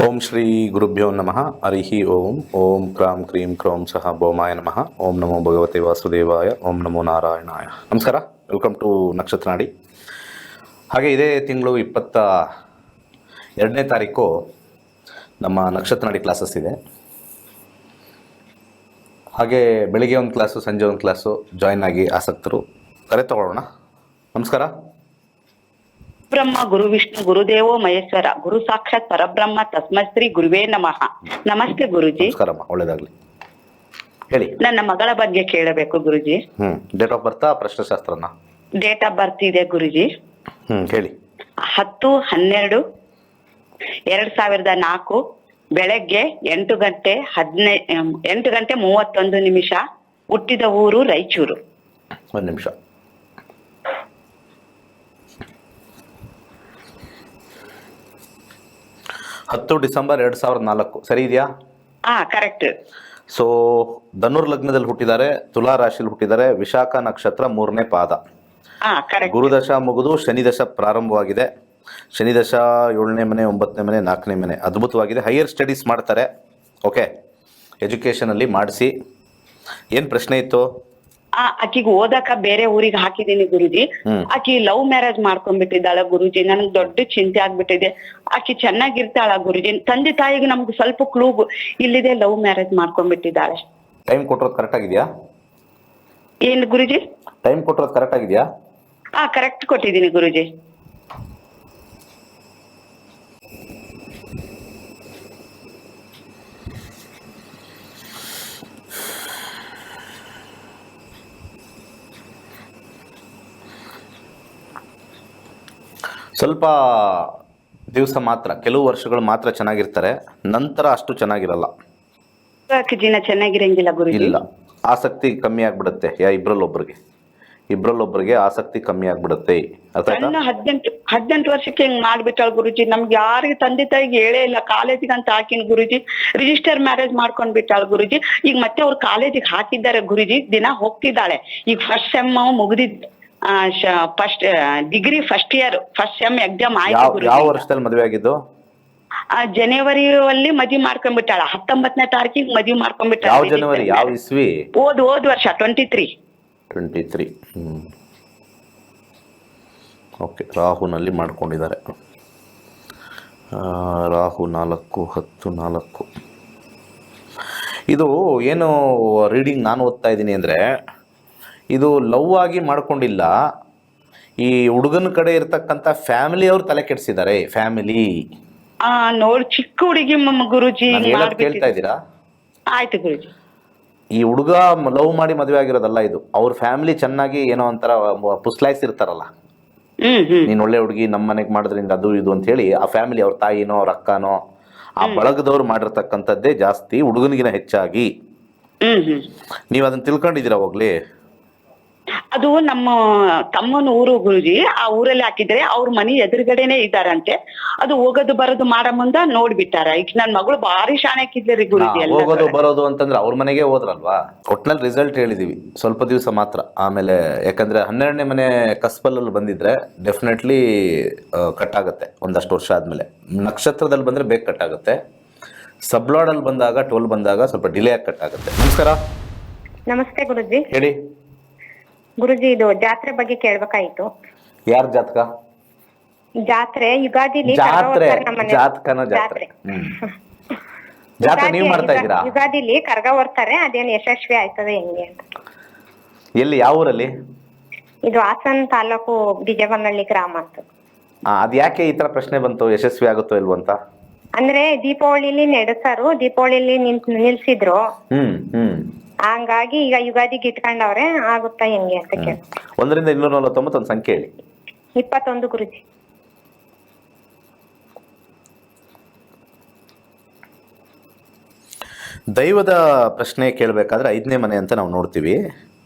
ಓಂ ಶ್ರೀ ಗುರುಭ್ಯೋ ನಮಃ ಹರಿ ಓಂ ಓಂ ಕ್ರಾಂ ಕ್ರೀಂ ಕ್ರೌಂ ಸಹ ಭೌಮಾಯ ನಮಃ ಓಂ ನಮೋ ಭಗವತೆ ವಾಸುದೇವಾಯ ಓಂ ನಮೋ ನಾರಾಯಣಾಯ. ನಮಸ್ಕಾರ, ವೆಲ್ಕಮ್ ಟು ನಕ್ಷತ್ರ ನಾಡಿ. ಹಾಗೆ ಇದೇ ತಿಂಗಳು 22ನೇ ತಾರೀಕು ನಮ್ಮ ನಕ್ಷತ್ರ ನಾಡಿ ಕ್ಲಾಸಸ್ ಇದೆ. ಹಾಗೆ ಬೆಳಿಗ್ಗೆ ಒಂದು ಕ್ಲಾಸು, ಸಂಜೆ ಒಂದು ಕ್ಲಾಸು ಜಾಯ್ನ್ ಆಗಿ ಆಸಕ್ತರು ಕರೆ ತಗೊಳ್ಳೋಣ. ನಮಸ್ಕಾರ. ಬ್ರಹ್ಮ ಗುರು ವಿಷ್ಣು ಗುರುದೇವೋ ಮಹೇಶ್ವರ ಗುರು ಸಾಕ್ಷಾತ್ ಪರಬ್ರಹ್ಮ ತಸ್ಮೈ ಶ್ರೀ ಗುರುವೇ ನಮಃ. ನಮಸ್ತೆ ಗುರುಜಿ. ನಮಸ್ಕಾರಮ್ಮ, ಒಳ್ಳೇದಾಗಲಿ. ಹೇಳಿ. ನನ್ನ ಮಗಳ ಬಗ್ಗೆ ಕೇಳಬೇಕು ಗುರುಜಿ. ಡೇಟ್ ಆಫ್ ಬರ್ತಾ ಪ್ರಶ್ನೆಶಾಸ್ತ್ರನ? ಡೇಟ್ ಆಫ್ ಬರ್ತ್ ಇದೆ ಗುರುಜಿ. ಹೇಳಿ. 10/12/2004 ಬೆಳಗ್ಗೆ 8:31. ಹುಟ್ಟಿದ ಊರು ರಾಯಚೂರು. ಒಂದು ನಿಮಿಷ. 10 ಡಿಸೆಂಬರ್ 2004 ಸರಿ ಇದೆಯಾ? ಕರೆಕ್ಟ್. ಸೊ ಧನುರ್ ಲಗ್ನದಲ್ಲಿ ಹುಟ್ಟಿದ್ದಾರೆ, ತುಲಾ ರಾಶಿಯಲ್ಲಿ ಹುಟ್ಟಿದ್ದಾರೆ, ವಿಶಾಖ ನಕ್ಷತ್ರ 3ನೇ ಪಾದ. ಕರೆಕ್ಟ್. ಗುರುದಶ ಮುಗಿದು ಶನಿ ದಶ ಪ್ರಾರಂಭವಾಗಿದೆ. ಶನಿ ದಶ 7ನೇ ಮನೆ, 9ನೇ ಮನೆ, 4ನೇ ಮನೆ ಅದ್ಭುತವಾಗಿದೆ. ಹೈಯರ್ ಸ್ಟಡೀಸ್ ಮಾಡ್ತಾರೆ. ಓಕೆ, ಎಜುಕೇಷನಲ್ಲಿ ಮಾಡಿಸಿ. ಏನು ಪ್ರಶ್ನೆ ಇತ್ತು? ಆಕಿಗೆ ಓದಕ ಬೇರೆ ಊರಿಗೆ ಹಾಕಿದೀನಿ ಗುರುಜಿ. ಆಕಿ ಲವ್ ಮ್ಯಾರೇಜ್ ಮಾಡ್ಕೊಂಡ್ಬಿಟ್ಟಿದ್ದಾಳ ಗುರುಜಿ. ನನ್ಗೆ ದೊಡ್ಡ ಚಿಂತೆ ಆಗ್ಬಿಟ್ಟಿದೆ. ಆಕಿ ಚೆನ್ನಾಗಿರ್ತಾಳ ಗುರುಜಿ. ತಂದೆ ತಾಯಿಗೆ ನಮ್ಗೆ ಸ್ವಲ್ಪ ಕ್ಲೂ ಇಲ್ಲಿದೆ, ಲವ್ ಮ್ಯಾರೇಜ್ ಮಾಡ್ಕೊಂಡ್ಬಿಟ್ಟಿದ್ದಾಳೆ. ಟೈಮ್ ಕೊಟ್ಟಿರೋದು ಕರೆಕ್ಟ್ ಆಗಿದೆಯಾ? ಏನ್ ಗುರುಜಿ? ಟೈಮ್ ಕೊಟ್ಟಿರೋದು ಕರೆಕ್ಟ್ ಆಗಿದೆಯಾ? ಕರೆಕ್ಟ್ ಕೊಟ್ಟಿದ್ದೀನಿ ಗುರುಜಿ. ಸ್ವಲ್ಪ ದಿವಸ ಮಾತ್ರ, ಕೆಲವು ವರ್ಷಗಳು ಮಾತ್ರ ಚೆನ್ನಾಗಿರ್ತಾರೆ, ನಂತರ ಅಷ್ಟು ಚೆನ್ನಾಗಿರಲ್ಲ. ಜೀವನ ಚೆನ್ನಾಗಿರಂಗಿಲ್ಲ ಗುರುಜಿ. ಇಲ್ಲ, ಆಸಕ್ತಿ ಕಮ್ಮಿ ಆಗ್ಬಿಡುತ್ತೆ. ಇಬ್ರಲ್ಲೊಬ್ರಿಗೆ ಆಸಕ್ತಿ ಕಮ್ಮಿ ಆಗ್ಬಿಡುತ್ತೆ. ಅರ್ಥ ಆಯ್ತಾ? 18 ವರ್ಷಕ್ಕೆ ಹಿಂಗ್ ಮಾಡ್ಬಿಟ್ಟಾಳ ಗುರುಜಿ. ನಮ್ಗೆ ಯಾರಿಗೆ ತಂದೆ ತಾಯಿಗೆ ಹೇಳೇ ಇಲ್ಲ. ಕಾಲೇಜಿಗೆ ಅಂತ ಹಾಕಿನ ಗುರುಜಿ. ರಿಜಿಸ್ಟರ್ ಮ್ಯಾರೇಜ್ ಮಾಡ್ಕೊಂಡ್ ಬಿಟ್ಟಾಳ ಗುರುಜಿ. ಈಗ ಮತ್ತೆ ಅವ್ರು ಕಾಲೇಜಿಗೆ ಹಾಕಿದ್ದಾರೆ ಗುರುಜಿ. ದಿನ ಹೋಗ್ತಿದ್ದಾಳೆ. ಈಗ ಫಸ್ಟ್ ಸೆಮ್ ಮುಗಿದಿದ್ದು, first degree first sem exam ಆಯ್ತು. ಯಾವ ವರ್ಷದಲ್ಲಿ ಮದುವೆ ಆಗಿದ್ದು? ಜನವರಿಯಲ್ಲಿ ಮದ್ವಿ ಮಾಡ್ಕೊಂಡ್ಬಿಟ್ಟಾಳ. 19ನೇ ತಾರೀಕಿಗೆ ಮದ್ವಿ ಮಾಡ್ಕೊಂಡ್ಬಿಟ್ಟಾಳ. ಯಾವ ಜನವರಿ? ಯಾವ ಇಸ್ವಿ? ಹೋದ್ ವರ್ಷ 23. ಓಕೆ, ರಾಹುನಲ್ಲಿ ಮಾಡ್ಕೊಂಡಿದ್ದಾರೆ. ರಾಹು 4/10/4. ಇದು ಏನು ರೀಡಿಂಗ್ ನಾನು ಓದ್ತಾ ಇದ್ದೀನಿ ಅಂದರೆ, ಇದು ಲವ್ ಆಗಿ ಮಾಡ್ಕೊಂಡಿಲ್ಲ. ಈ ಹುಡುಗನ ಕಡೆ ಇರ್ತಕ್ಕಂಥ ಫ್ಯಾಮಿಲಿ ಅವ್ರು ತಲೆ ಕೆಡಿಸಿದ್ದಾರೆ. ಫ್ಯಾಮಿಲಿ ನೋಡಿ, ಚಿಕ್ಕ ಹುಡುಗಿ ಗುರುಜಿ. ಕೇಳ್ತಾ ಇದ್ದೀರಾ? ಆಯ್ತು ಗುರುಜಿ. ಈ ಹುಡುಗ ಲವ್ ಮಾಡಿ ಮದುವೆ ಆಗಿರೋದಲ್ಲ ಇದು. ಅವ್ರ ಫ್ಯಾಮಿಲಿ ಚೆನ್ನಾಗಿ ಏನೋ ಒಂಥರ ಪುಸ್ಲಾಯಿಸಿರ್ತಾರಲ್ಲ, ನೀನ್ ಒಳ್ಳೆ ಹುಡುಗಿ, ನಮ್ಮ ಮನೆಗೆ ಮಾಡಿದ್ರಿಂದ ಅದು ಇದು ಅಂತ ಹೇಳಿ ಆ ಫ್ಯಾಮಿಲಿ, ಅವ್ರ ತಾಯಿನೋ ಅವ್ರ ಅಕ್ಕನೋ ಆ ಬಳಗದವ್ರು ಮಾಡಿರ್ತಕ್ಕಂಥದ್ದೇ ಜಾಸ್ತಿ, ಹುಡುಗನಿಗಿನ ಹೆಚ್ಚಾಗಿ. ನೀವ್ ಅದನ್ನ ತಿಳ್ಕೊಂಡಿದ್ದೀರಾ ಹೋಗ್ಲಿ? ಅದು ನಮ್ಮ ತಮ್ಮನ ಊರು ಗುರುಜಿ. ಆ ಊರಲ್ಲಿ ಹಾಕಿದ್ರೆ ಅವ್ರ ಮನೆ ಎದುರುಗಡೆನೆ ಇದ್ದಾರಂತೆ. ಅದು ಹೋಗೋದು ಬರೋದು ಮಾಡೋ ಮುಂದ ನೋಡ್ಬಿಟ್ಟಾರ. ಈಗ ನನ್ ಮಗಳು ಬಾರಿ ಶಾಣಕ್ಕಿದ್ರಿ ಗುರುಜಿ. ಹೋಗೋದು ಬರೋದು ಅಂತಂದ್ರೆ ಅವ್ರ ಮನೆಗೆ ಹೋದ್ರಲ್ವಾ. ಒಟ್ನಲ್ಲಿ ರಿಸಲ್ಟ್ ಹೇಳಿದೀವಿ, ಸ್ವಲ್ಪ ದಿವಸ ಮಾತ್ರ. ಆಮೇಲೆ ಯಾಕಂದ್ರೆ 12ನೇ ಮನೆ ಕಸ್ಬಲ್ಲಲ್ಲಿ ಬಂದಿದ್ರೆ ಡೆಫಿನೆಟ್ಲಿ ಕಟ್ ಆಗುತ್ತೆ. ಒಂದಷ್ಟು ವರ್ಷ ಆದ್ಮೇಲೆ ನಕ್ಷತ್ರದಲ್ಲಿ ಬಂದ್ರೆ ಬೇಗ ಕಟ್ ಆಗುತ್ತೆ. ಸಬ್ಲಾಡಲ್ಲಿ ಬಂದಾಗ, 12 ಬಂದಾಗ ಸ್ವಲ್ಪ ಡಿಲೇ ಆಗಿ ಕಟ್ ಆಗುತ್ತೆ. ನಮಸ್ಕಾರ. ನಮಸ್ತೆ ಗುರುಜಿ. ಹೇಳಿ ಗುರುಜಿ, ಇದು ಜಾತ್ರೆ ಬಗ್ಗೆ ಕೇಳ್ಬೇಕಾಯ್ತು. ಯಾರ ಜಾತಕ? ಜಾತ್ರೆ ಯುಗಾದಿಲಿ ಜಾತಕನ ಜಾತ್ರೆ ಜಾತ್ರೆ ನೀವು ಮಾಡ್ತಾ ಇದ್ದೀರಾ? ಯುಗಾದಿಲಿ ಕರ್ಗ ಹೊರ್ತಾರೆ, ಅದೇನು ಯಶಸ್ವಿ ಆಯ್ತದೆ ಹೆಂಗೆ ಅಂತ. ಎಲ್ಲಿ, ಯಾವ ಊರಲ್ಲಿ? ಇದು ಹಾಸನ ತಾಲೂಕು ಬಿಜಬನಹಳ್ಳಿ ಗ್ರಾಮ ಅಂತ. ಅದ್ ಯಾಕೆ ಈ ತರ ಪ್ರಶ್ನೆ ಬಂತು, ಯಶಸ್ವಿ ಆಗುತ್ತೋ ಇಲ್ವೋ ಅಂತ? ಅಂದ್ರೆ ದೀಪಾವಳಿಲಿ ನಡೆಸಾರು, ದೀಪಾವಳಿಲಿ ನಿಲ್ಸಿದ್ರು. ಹಂಗಾಗಿ ಈಗ ಯುಗಾದಿಗೆ ಇಟ್ಕೊಂಡವ್ರೆ, ಆಗುತ್ತಾ ಹೆಂಗೆ ಅಂತ ಕೇಳಿ. 1ರಿಂದ 249 ಒಂದು ಸಂಖ್ಯೆ ಹೇಳಿ. 21 ಗುರುಜಿ. ದೈವದ ಪ್ರಶ್ನೆ ಕೇಳಬೇಕಾದ್ರೆ 5ನೇ ಮನೆ ಅಂತ ನಾವು ನೋಡ್ತೀವಿ.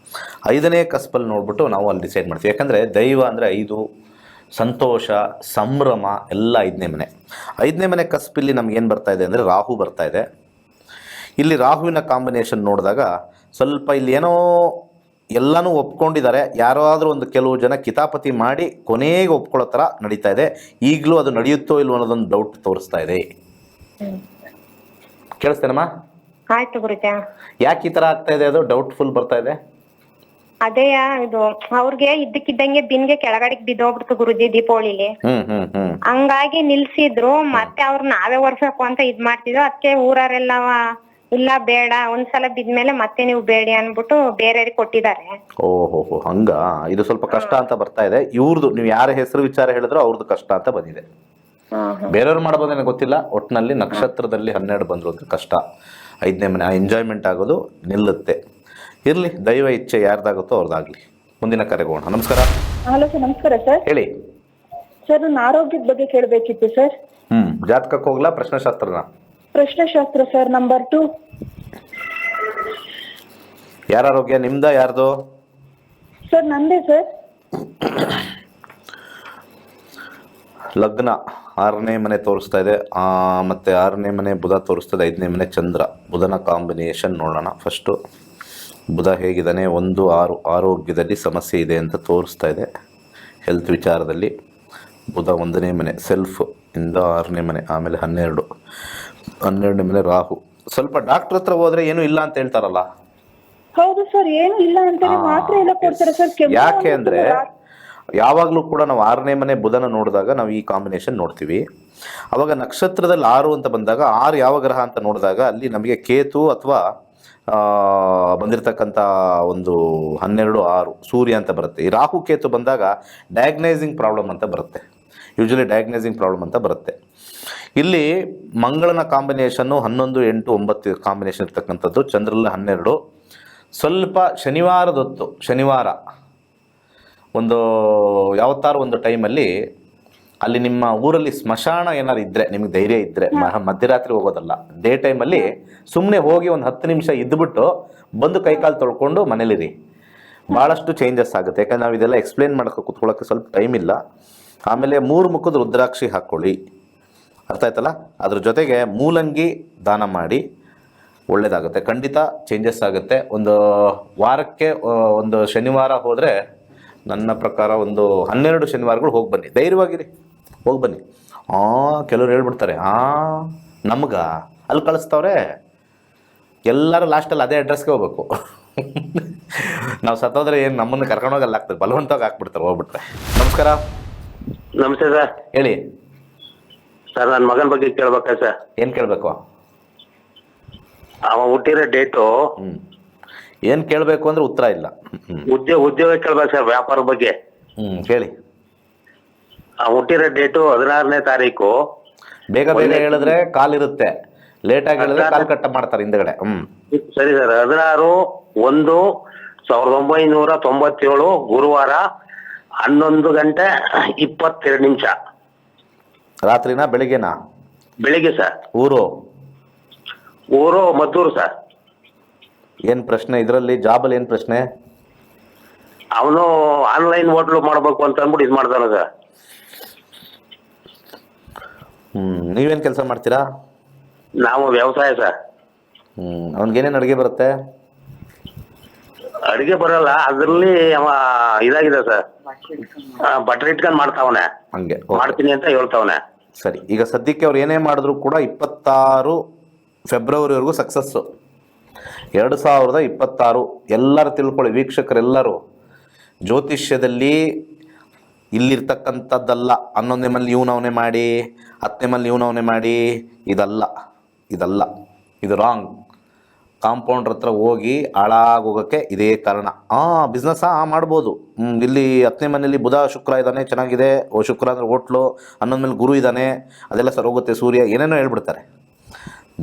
5ನೇ ಕಸ್ಪಲ್ಲಿ ನೋಡ್ಬಿಟ್ಟು ನಾವು ಅಲ್ಲಿ ಡಿಸೈಡ್ ಮಾಡ್ತೀವಿ. ಯಾಕಂದರೆ ದೈವ ಅಂದರೆ 5, ಸಂತೋಷ, ಸಂಭ್ರಮ ಎಲ್ಲ 5ನೇ ಮನೆ. 5ನೇ ಮನೆ ಕಸ್ಪಲ್ಲಿ ನಮ್ಗೇನು ಬರ್ತಾ ಇದೆ ಅಂದರೆ ರಾಹು ಬರ್ತಾ ಇದೆ. ಇಲ್ಲಿ ರಾಹುವಿನ ಕಾಂಬಿನೇಷನ್ ನೋಡಿದಾಗ ಸ್ವಲ್ಪ ಇಲ್ಲಿ ಏನೋ ಎಲ್ಲನೂ ಒಪ್ಕೊಂಡಿದ್ದಾರೆ. ಯಾರಾದರೂ ಒಂದು ಕೆಲವು ಜನ ಕಿತಾಪತಿ ಮಾಡಿ ಕೊನೆಗೆ ಒಪ್ಕೊಳ್ಳೋ ಥರ ನಡೀತಾ ಇದೆ. ಈಗಲೂ ಅದು ನಡೆಯುತ್ತೋ ಇಲ್ವೋ ಅನ್ನೋದೊಂದು ಡೌಟ್ ತೋರಿಸ್ತಾ ಇದೆ. ಕೇಳಿಸ್ತೇನಮ್ಮ? ಆಯ್ತು ಗುರುಜಿ. ಯಾಕೆ ಈ ಥರ ಆಗ್ತಾ ಇದೆ? ಅದು ಡೌಟ್ಫುಲ್ ಬರ್ತಾ ಇದೆ. ಅದೇ ಇದು ಅವ್ರಿಗೆ ಇದ್ದಕ್ಕಿದ್ದಂಗೆ ಬಿನ್ಗೆ ಕೆಳಗಡೆಗೆ ಬಿದ್ದೋಗ್ಬಿಡ್ತು ಗುರುಜಿ ದೀಪಾವಳಿಲಿ. ಹಂಗಾಗಿ ನಿಲ್ಸಿದ್ರು. ಮತ್ತೆ ಅವ್ರು ನಾವೇ ಒರ್ಸ್ಬೇಕು ಅಂತ ಇದ್ ಮಾಡ್ತಿದ್ರು. ಅದಕ್ಕೆ ಊರವರೆಲ್ಲ ಇಲ್ಲ ಬೇಡ, ಒಂದ್ಸಲ ಬಿದ್ಮೇಲೆ ಮತ್ತೆ ನೀವು ಬೇಡಿ ಅನ್ಬಿಟ್ಟು ಬೇರೆಯವ್ರಿಗೆ ಕೊಟ್ಟಿದ್ದಾರೆ. ಓಹೋ, ಹಂಗ. ಇದು ಸ್ವಲ್ಪ ಕಷ್ಟ ಅಂತ ಬರ್ತಾ ಇದೆ. ಇವ್ರದ್ದು ನೀವು ಯಾರ ಹೆಸರು ವಿಚಾರ ಹೇಳಿದ್ರು ಅವ್ರದ್ದು ಕಷ್ಟ ಅಂತ ಬಂದಿದೆ. ಬೇರೆಯವ್ರು ಮಾಡ್ಬೋದೇನೋ ಗೊತ್ತಿಲ್ಲ. ಒಟ್ಟಿನಲ್ಲಿ ನಕ್ಷತ್ರದಲ್ಲಿ 12 ಬಂದ್ರು ಅಂತ ಕಷ್ಟ. 5ನೇ ಮನೆ ಎಂಜಾಯ್ಮೆಂಟ್ ಆಗೋದು ನಿಲ್ಲುತ್ತೆ. ಇರ್ಲಿ, ದೈವ ಇಚ್ಛೆ ಯಾರ್ದಾಗುತ್ತೋ ಅವ್ರದ್ದಾಗ್ಲಿ. ಮುಂದಿನ ಕರೆಗೆ ಹೋಗೋಣ. ನಮಸ್ಕಾರ. ಹಲೋ ಸರ್, ನಮಸ್ಕಾರ ಸರ್. ಹೇಳಿ ಸರ್, ನನ್ನ ಆರೋಗ್ಯದ ಬಗ್ಗೆ ಕೇಳಬೇಕಿತ್ತು ಸರ್. ಜಾತಕಕ್ಕೆ ಹೋಗ್ಲಾ ಪ್ರಶ್ನೆಶಾಸ್ತ್ರನ? ಪ್ರಶ್ನೆಶಾಸ್ತ್ರ ಸರ್, ನಂಬರ್ 2. ಯಾರ ಆರೋಗ್ಯ? ನಿಮ್ದ ಯಾರ್ದು? ಸರ್ ನಂದೇ ಸರ್. ಲಗ್ನ 6ನೇ ಮನೆ ತೋರಿಸ್ತಾ ಇದೆ, ಮತ್ತೆ 6ನೇ ಮನೆ ಬುಧ ತೋರಿಸ್ತದೆ, 5ನೇ ಮನೆ ಚಂದ್ರ. ಬುಧನ ಕಾಂಬಿನೇಷನ್ ನೋಡೋಣ ಫಸ್ಟು. ಬುಧ ಹೇಗಿದ್ದಾನೆ? 1, 6 ಆರೋಗ್ಯದಲ್ಲಿ ಸಮಸ್ಯೆ ಇದೆ ಅಂತ ತೋರಿಸ್ತಾ ಇದೆ. ಹೆಲ್ತ್ ವಿಚಾರದಲ್ಲಿ ಬುಧ 1ನೇ ಮನೆ ಸೆಲ್ಫ್ ಇಂದ 6ನೇ ಮನೆ, ಆಮೇಲೆ 12ನೇ ಮನೆ ರಾಹು. ಸ್ವಲ್ಪ ಡಾಕ್ಟರ್ ಹತ್ರ ಹೋದ್ರೆ ಏನು ಇಲ್ಲ ಅಂತ ಹೇಳ್ತಾರಲ್ಲ? ಹೌದು ಸರ್, ಏನು ಇಲ್ಲ ಅಂತಾರೆ, ಮಾತ್ರ ಎಲ್ಲ ಕೊಡ್ತಾರೆ ಸರ್. ಯಾಕೆ ಅಂದರೆ ಯಾವಾಗಲೂ ಕೂಡ ನಾವು 6ನೇ ಮನೆ ಬುಧನ ನೋಡಿದಾಗ ನಾವು ಈ ಕಾಂಬಿನೇಷನ್ ನೋಡ್ತೀವಿ. ಅವಾಗ ನಕ್ಷತ್ರದಲ್ಲಿ 6 ಅಂತ ಬಂದಾಗ 6 ಯಾವ ಗ್ರಹ ಅಂತ ನೋಡಿದಾಗ ಅಲ್ಲಿ ನಮಗೆ ಕೇತು ಅಥವಾ ಬಂದಿರತಕ್ಕಂಥ ಒಂದು 12, 6 ಸೂರ್ಯ ಅಂತ ಬರುತ್ತೆ. ಈ ರಾಹು ಕೇತು ಬಂದಾಗ ಡಯಾಗ್ನೈಸಿಂಗ್ ಪ್ರಾಬ್ಲಮ್ ಅಂತ ಬರುತ್ತೆ. ಯೂಶಲಿ ಡಯಾಗ್ನೈಸಿಂಗ್ ಪ್ರಾಬ್ಲಮ್ ಅಂತ ಬರುತ್ತೆ. ಇಲ್ಲಿ ಮಂಗಳನ ಕಾಂಬಿನೇಷನ್ನು 11, 8, 9 ಕಾಂಬಿನೇಷನ್ ಇರ್ತಕ್ಕಂಥದ್ದು. ಚಂದ್ರಲ್ಲಿ 12. ಸ್ವಲ್ಪ ಶನಿವಾರದೊತ್ತು, ಶನಿವಾರ ಒಂದು ಯಾವತ್ತಾರು ಒಂದು ಟೈಮಲ್ಲಿ ಅಲ್ಲಿ ನಿಮ್ಮ ಊರಲ್ಲಿ ಸ್ಮಶಾನ ಏನಾರು ಇದ್ದರೆ, ನಿಮಗೆ ಧೈರ್ಯ ಇದ್ದರೆ, ಮಧ್ಯರಾತ್ರಿ ಹೋಗೋದಲ್ಲ, ಡೇ ಟೈಮಲ್ಲಿ ಸುಮ್ಮನೆ ಹೋಗಿ ಒಂದು 10 ನಿಮಿಷ ಇದ್ದುಬಿಟ್ಟು ಬಂದು ಕೈಕಾಲು ತೊಳ್ಕೊಂಡು ಮನೇಲಿರಿ. ಭಾಳಷ್ಟು ಚೇಂಜಸ್ ಆಗುತ್ತೆ. ಯಾಕಂದ್ರೆ ನಾವು ಇದೆಲ್ಲ ಎಕ್ಸ್ಪ್ಲೇನ್ ಮಾಡೋಕ್ಕೆ ಕೂತ್ಕೊಳ್ಳೋಕ್ಕೆ ಸ್ವಲ್ಪ ಟೈಮ್ ಇಲ್ಲ. ಆಮೇಲೆ 3 ಮುಖದ ರುದ್ರಾಕ್ಷಿ ಹಾಕ್ಕೊಳ್ಳಿ, ಅರ್ಥ ಆಯ್ತಲ್ಲ? ಅದ್ರ ಜೊತೆಗೆ ಮೂಲಂಗಿ ದಾನ ಮಾಡಿ, ಒಳ್ಳೆಯದಾಗುತ್ತೆ. ಖಂಡಿತ ಚೇಂಜಸ್ ಆಗುತ್ತೆ. ಒಂದು ವಾರಕ್ಕೆ ಒಂದು ಶನಿವಾರ ಹೋದರೆ ನನ್ನ ಪ್ರಕಾರ ಒಂದು 12 ಶನಿವಾರಗಳು ಹೋಗಿ ಬನ್ನಿ. ಧೈರ್ಯವಾಗಿರಿ, ಹೋಗಿ ಬನ್ನಿ. ಕೆಲವ್ರು ಹೇಳ್ಬಿಡ್ತಾರೆ, ನಮ್ಗೆ ಅಲ್ಲಿ ಕಳಿಸ್ತವ್ರೆ, ಎಲ್ಲರೂ ಲಾಸ್ಟಲ್ಲಿ ಅದೇ ಅಡ್ರೆಸ್ಗೆ ಹೋಗ್ಬೇಕು. ನಾವು ಸತ್ತೋದ್ರೆ ಏನು ನಮ್ಮನ್ನು ಕರ್ಕೊಂಡೋಗಿ ಅಲ್ಲಿ ಆಗ್ತದೆ, ಬಲವಂತವಾಗಿ ಹಾಕ್ಬಿಡ್ತಾರೆ ಹೋಗ್ಬಿಟ್ರೆ. ನಮಸ್ಕಾರ. ನಮಸ್ತೆ ಸರ್. ಹೇಳಿ ಸರ್, ನನ್ನ ಮಗನ ಬಗ್ಗೆ ಕೇಳ್ಬೇಕಾ ಸರ್? ಏನು ಕೇಳಬೇಕು? ಅವ ಹುಟ್ಟಿರೋ ಡೇಟು. ಏನು ಕೇಳಬೇಕು ಅಂದ್ರೆ ಉತ್ತರ ಇಲ್ಲ. ಉದ್ಯೋಗ ಕೇಳ್ಬೇಕು ಸರ್, ವ್ಯಾಪಾರ ಬಗ್ಗೆ. ಹೇಳಿ. ಅವ ಹುಟ್ಟಿರೋ ಡೇಟು 16ನೇ ತಾರೀಕು. ಬೇಗ ಬೇಗ ಹೇಳಿದ್ರೆ ಕಾಲಿರುತ್ತೆ, ಲೇಟಾಗಿ ಹೇಳಿದ್ರೆ ಕಾಲು ಕಟ್ಟ ಮಾಡ್ತಾರೆ ಹಿಂದಗಡೆ. ಸರಿ ಸರ್. 16/1/1997 ಗುರುವಾರ 11:22 ರಾತ್ರಿನಾ ಬೆಳಿಗ್ಗೆನಾ? ಬೆಳಿಗ್ಗೆ ಸರ್. ಊರು ಮದ್ದೂರು ಸರ್. ಏನು ಪ್ರಶ್ನೆ ಇದರಲ್ಲಿ? ಜಾಬಲ್ಲಿ ಏನು ಪ್ರಶ್ನೆ? ಅವನು ಆನ್ಲೈನ್ ಹೋಟ್ಲು ಮಾಡ್ಬೇಕು ಅಂತ ಅಂದ್ಬಿಟ್ಟು ಇದು ಮಾಡ್ತಾನೆ ಸರ್. ನೀವೇನು ಕೆಲಸ ಮಾಡ್ತೀರಾ? ನಾವು ವ್ಯವಸಾಯ ಸರ್. ಅವನಿಗೇನೇನು ಅಡುಗೆ ಬರುತ್ತೆ? ಅಡಿಗೆ ಬರಲ್ಲ, ಅದರಲ್ಲಿ ಅವ ಇದಾಗಿದೆ ಸರ್, ಬಟ್ರ್ ಇಟ್ಕೊಂಡು ಮಾಡ್ತಾವನೆ. ಹಂಗೆ ಮಾಡ್ತೀನಿ ಅಂತ ಹೇಳ್ತಾವನೆ. ಸರಿ, ಈಗ ಸದ್ಯಕ್ಕೆ ಅವ್ರು ಏನೇ ಮಾಡಿದ್ರು ಕೂಡ 26 ಫೆಬ್ರವರಿವರೆಗೂ ಸಕ್ಸಸ್ಸು. 2026 ಎಲ್ಲರೂ ತಿಳ್ಕೊಳ್ಳಿ, ವೀಕ್ಷಕರೆಲ್ಲರೂ. ಜ್ಯೋತಿಷ್ಯದಲ್ಲಿ ಇಲ್ಲಿರ್ತಕ್ಕಂಥದ್ದಲ್ಲ 11ನೇ ಮನೇಲಿ ಇವನವನೇ ಮಾಡಿ, 10ನೇ ಮನೇಲಿ ಇವನವನೇ ಮಾಡಿ, ಇದಲ್ಲ, ಇದು ರಾಂಗ್. ಕಾಂಪೌಂಡ್ರ್ ಹತ್ರ ಹೋಗಿ ಹಾಳಾಗೋಗೋಕ್ಕೆ ಇದೇ ಕಾರಣ. ಬಿಸ್ನೆಸ್ಸಾ ಮಾಡ್ಬೋದು. ಇಲ್ಲಿ 10ನೇ ಮನೇಲಿ ಬುಧ ಶುಕ್ರ ಇದ್ದಾನೆ, ಚೆನ್ನಾಗಿದೆ. ಶುಕ್ರ ಅಂದರೆ ಹೋಟ್ಲು, 11 ಮೇಲೆ ಗುರು ಇದ್ದಾನೆ, ಅದೆಲ್ಲ ಸರ್ ಹೋಗುತ್ತೆ. ಸೂರ್ಯ ಏನೇನೋ ಹೇಳ್ಬಿಡ್ತಾರೆ.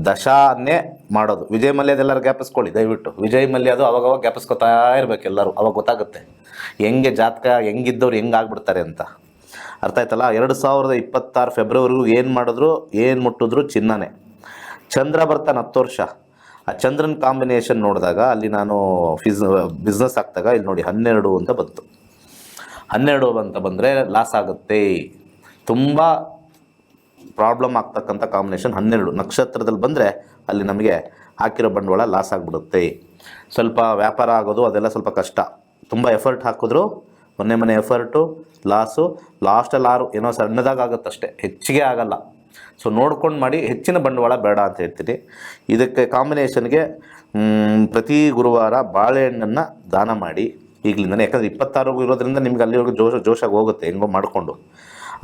ದಶಾನೇ ಮಾಡೋದು. ವಿಜಯ್ ಮಲ್ಯ ಅದೆಲ್ಲರೂ ಗ್ಯಾಪಿಸ್ಕೊಳ್ಳಿ ದಯವಿಟ್ಟು. ವಿಜಯ್ ಮಲ್ಯ ಅದು ಅವಾಗವಾಗ ಗ್ಯಾಪಿಸ್ಕೊತಾ ಇರಬೇಕು ಎಲ್ಲರೂ, ಅವಾಗ ಗೊತ್ತಾಗುತ್ತೆ ಹೆಂಗೆ ಜಾತಕ ಹೆಂಗಿದ್ದವ್ರು ಹೆಂಗೆ ಆಗ್ಬಿಡ್ತಾರೆ ಅಂತ. ಅರ್ಥ ಆಯ್ತಲ್ಲ? 2026 ಫೆಬ್ರವರಿಗೂ ಏನು ಮಾಡಿದ್ರು, ಏನು ಮುಟ್ಟಿದ್ರು ಚಿನ್ನನೇ. ಚಂದ್ರ ಬರ್ತಾನೆ 10 ವರ್ಷ. ಆ ಚಂದ್ರನ ಕಾಂಬಿನೇಷನ್ ನೋಡಿದಾಗ ಅಲ್ಲಿ ನಾನು ಬಿಸ್ನೆಸ್ ಆಗ್ತಾಗ ಇಲ್ಲಿ ನೋಡಿ 12 ಅಂತ ಬಂತು. 12 ಅಂತ ಬಂದರೆ ಲಾಸ್ ಆಗುತ್ತೆ. ತುಂಬ ಪ್ರಾಬ್ಲಮ್ ಆಗ್ತಕ್ಕಂಥ ಕಾಂಬಿನೇಷನ್ 12 ನಕ್ಷತ್ರದಲ್ಲಿ ಬಂದರೆ ಅಲ್ಲಿ ನಮಗೆ ಹಾಕಿರೋ ಬಂಡವಾಳ ಲಾಸ್ ಆಗಿಬಿಡುತ್ತೆ. ಸ್ವಲ್ಪ ವ್ಯಾಪಾರ ಆಗೋದು ಅದೆಲ್ಲ ಸ್ವಲ್ಪ ಕಷ್ಟ. ತುಂಬ ಎಫರ್ಟ್ ಹಾಕಿದ್ರು 1ನೇ ಮನೆ ಎಫರ್ಟು ಲಾಸು. ಲಾಸ್ಟಲ್ಲಿ 6 ಏನೋ ಸಣ್ಣದಾಗುತ್ತೆ ಅಷ್ಟೇ, ಹೆಚ್ಚಿಗೆ ಆಗಲ್ಲ. ಸೊ ನೋಡ್ಕೊಂಡು ಮಾಡಿ, ಹೆಚ್ಚಿನ ಬಂಡವಾಳ ಬೇಡ ಅಂತ ಹೇಳ್ತೀನಿ. ಇದಕ್ಕೆ ಕಾಂಬಿನೇಷನ್ಗೆ ಪ್ರತಿ ಗುರುವಾರ ಬಾಳೆಹಣ್ಣನ್ನು ದಾನ ಮಾಡಿ ಈಗಲಿಂದನೇ, ಯಾಕಂದರೆ 26 ಇರೋದ್ರಿಂದ ನಿಮ್ಗೆ ಅಲ್ಲಿವರೆಗೂ ಜೋಶಾಗಿ ಹೋಗುತ್ತೆ ಹೆಂಗೋ ಮಾಡಿಕೊಂಡು.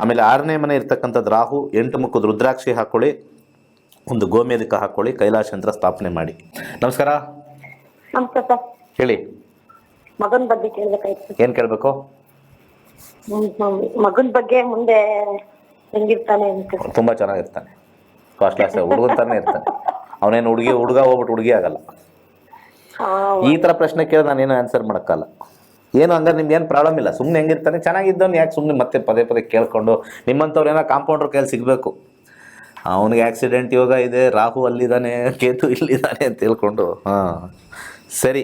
ಆಮೇಲೆ 6ನೇ ಮನೆ ಇರ್ತಕ್ಕಂಥದ್ದು ರಾಹು, 8 ಮುಖದ ರುದ್ರಾಕ್ಷಿ ಹಾಕ್ಕೊಳ್ಳಿ, ಒಂದು ಗೋಮೇಧಿಕ ಹಾಕ್ಕೊಳ್ಳಿ, ಕೈಲಾಸ ಯಂತ್ರ ಸ್ಥಾಪನೆ ಮಾಡಿ. ನಮಸ್ಕಾರ. ನಮಸ್ಕಾರ ಸರ್. ಹೇಳಿ, ಮಗನ ಬಗ್ಗೆ ಕೇಳ್ಬೇಕಾಯ್ತು. ಏನು ಕೇಳಬೇಕು? ಮಗನ ಬಗ್ಗೆ ಮುಂದೆ ಹೆಂಗಿರ್ತಾನೆ ಅಂತ. ತುಂಬ ಚೆನ್ನಾಗಿರ್ತಾನೆ, ಫಸ್ಟ್ ಕ್ಲಾಸ್ ಹುಡುಗನ ಥರನೇ ಇರ್ತಾನೆ. ಅವನೇನು ಹುಡುಗ ಹೋಗ್ಬಿಟ್ಟು ಹುಡುಗಿ ಆಗಲ್ಲ. ಈ ಥರ ಪ್ರಶ್ನೆ ಕೇಳಿದ್ರೆ ನಾನೇನು ಆನ್ಸರ್ ಮಾಡೋಕ್ಕಲ್ಲ. ಏನು ಹಂಗಾರೆ ನಿಮ್ಗೆ ಏನು ಪ್ರಾಬ್ಲಮ್ ಇಲ್ಲ, ಸುಮ್ಮನೆ ಹೆಂಗಿರ್ತಾನೆ ಚೆನ್ನಾಗಿದ್ದವನು ಯಾಕೆ ಸುಮ್ಮನೆ ಮತ್ತೆ ಪದೇ ಪದೇ ಕೇಳ್ಕೊಂಡು, ನಿಮ್ಮಂಥವ್ರು ಏನೋ ಕಾಂಪೌಂಡ್ರ್ ಕೈಯಲ್ಲಿ ಸಿಗಬೇಕು. ಅವನಿಗೆ ಆಕ್ಸಿಡೆಂಟ್ ಯೋಗ ಇದೆ, ರಾಹು ಅಲ್ಲಿದ್ದಾನೆ, ಕೇತು ಇಲ್ಲಿದ್ದಾನೆ ಅಂತ ಹೇಳ್ಕೊಂಡು. ಹಾಂ ಸರಿ,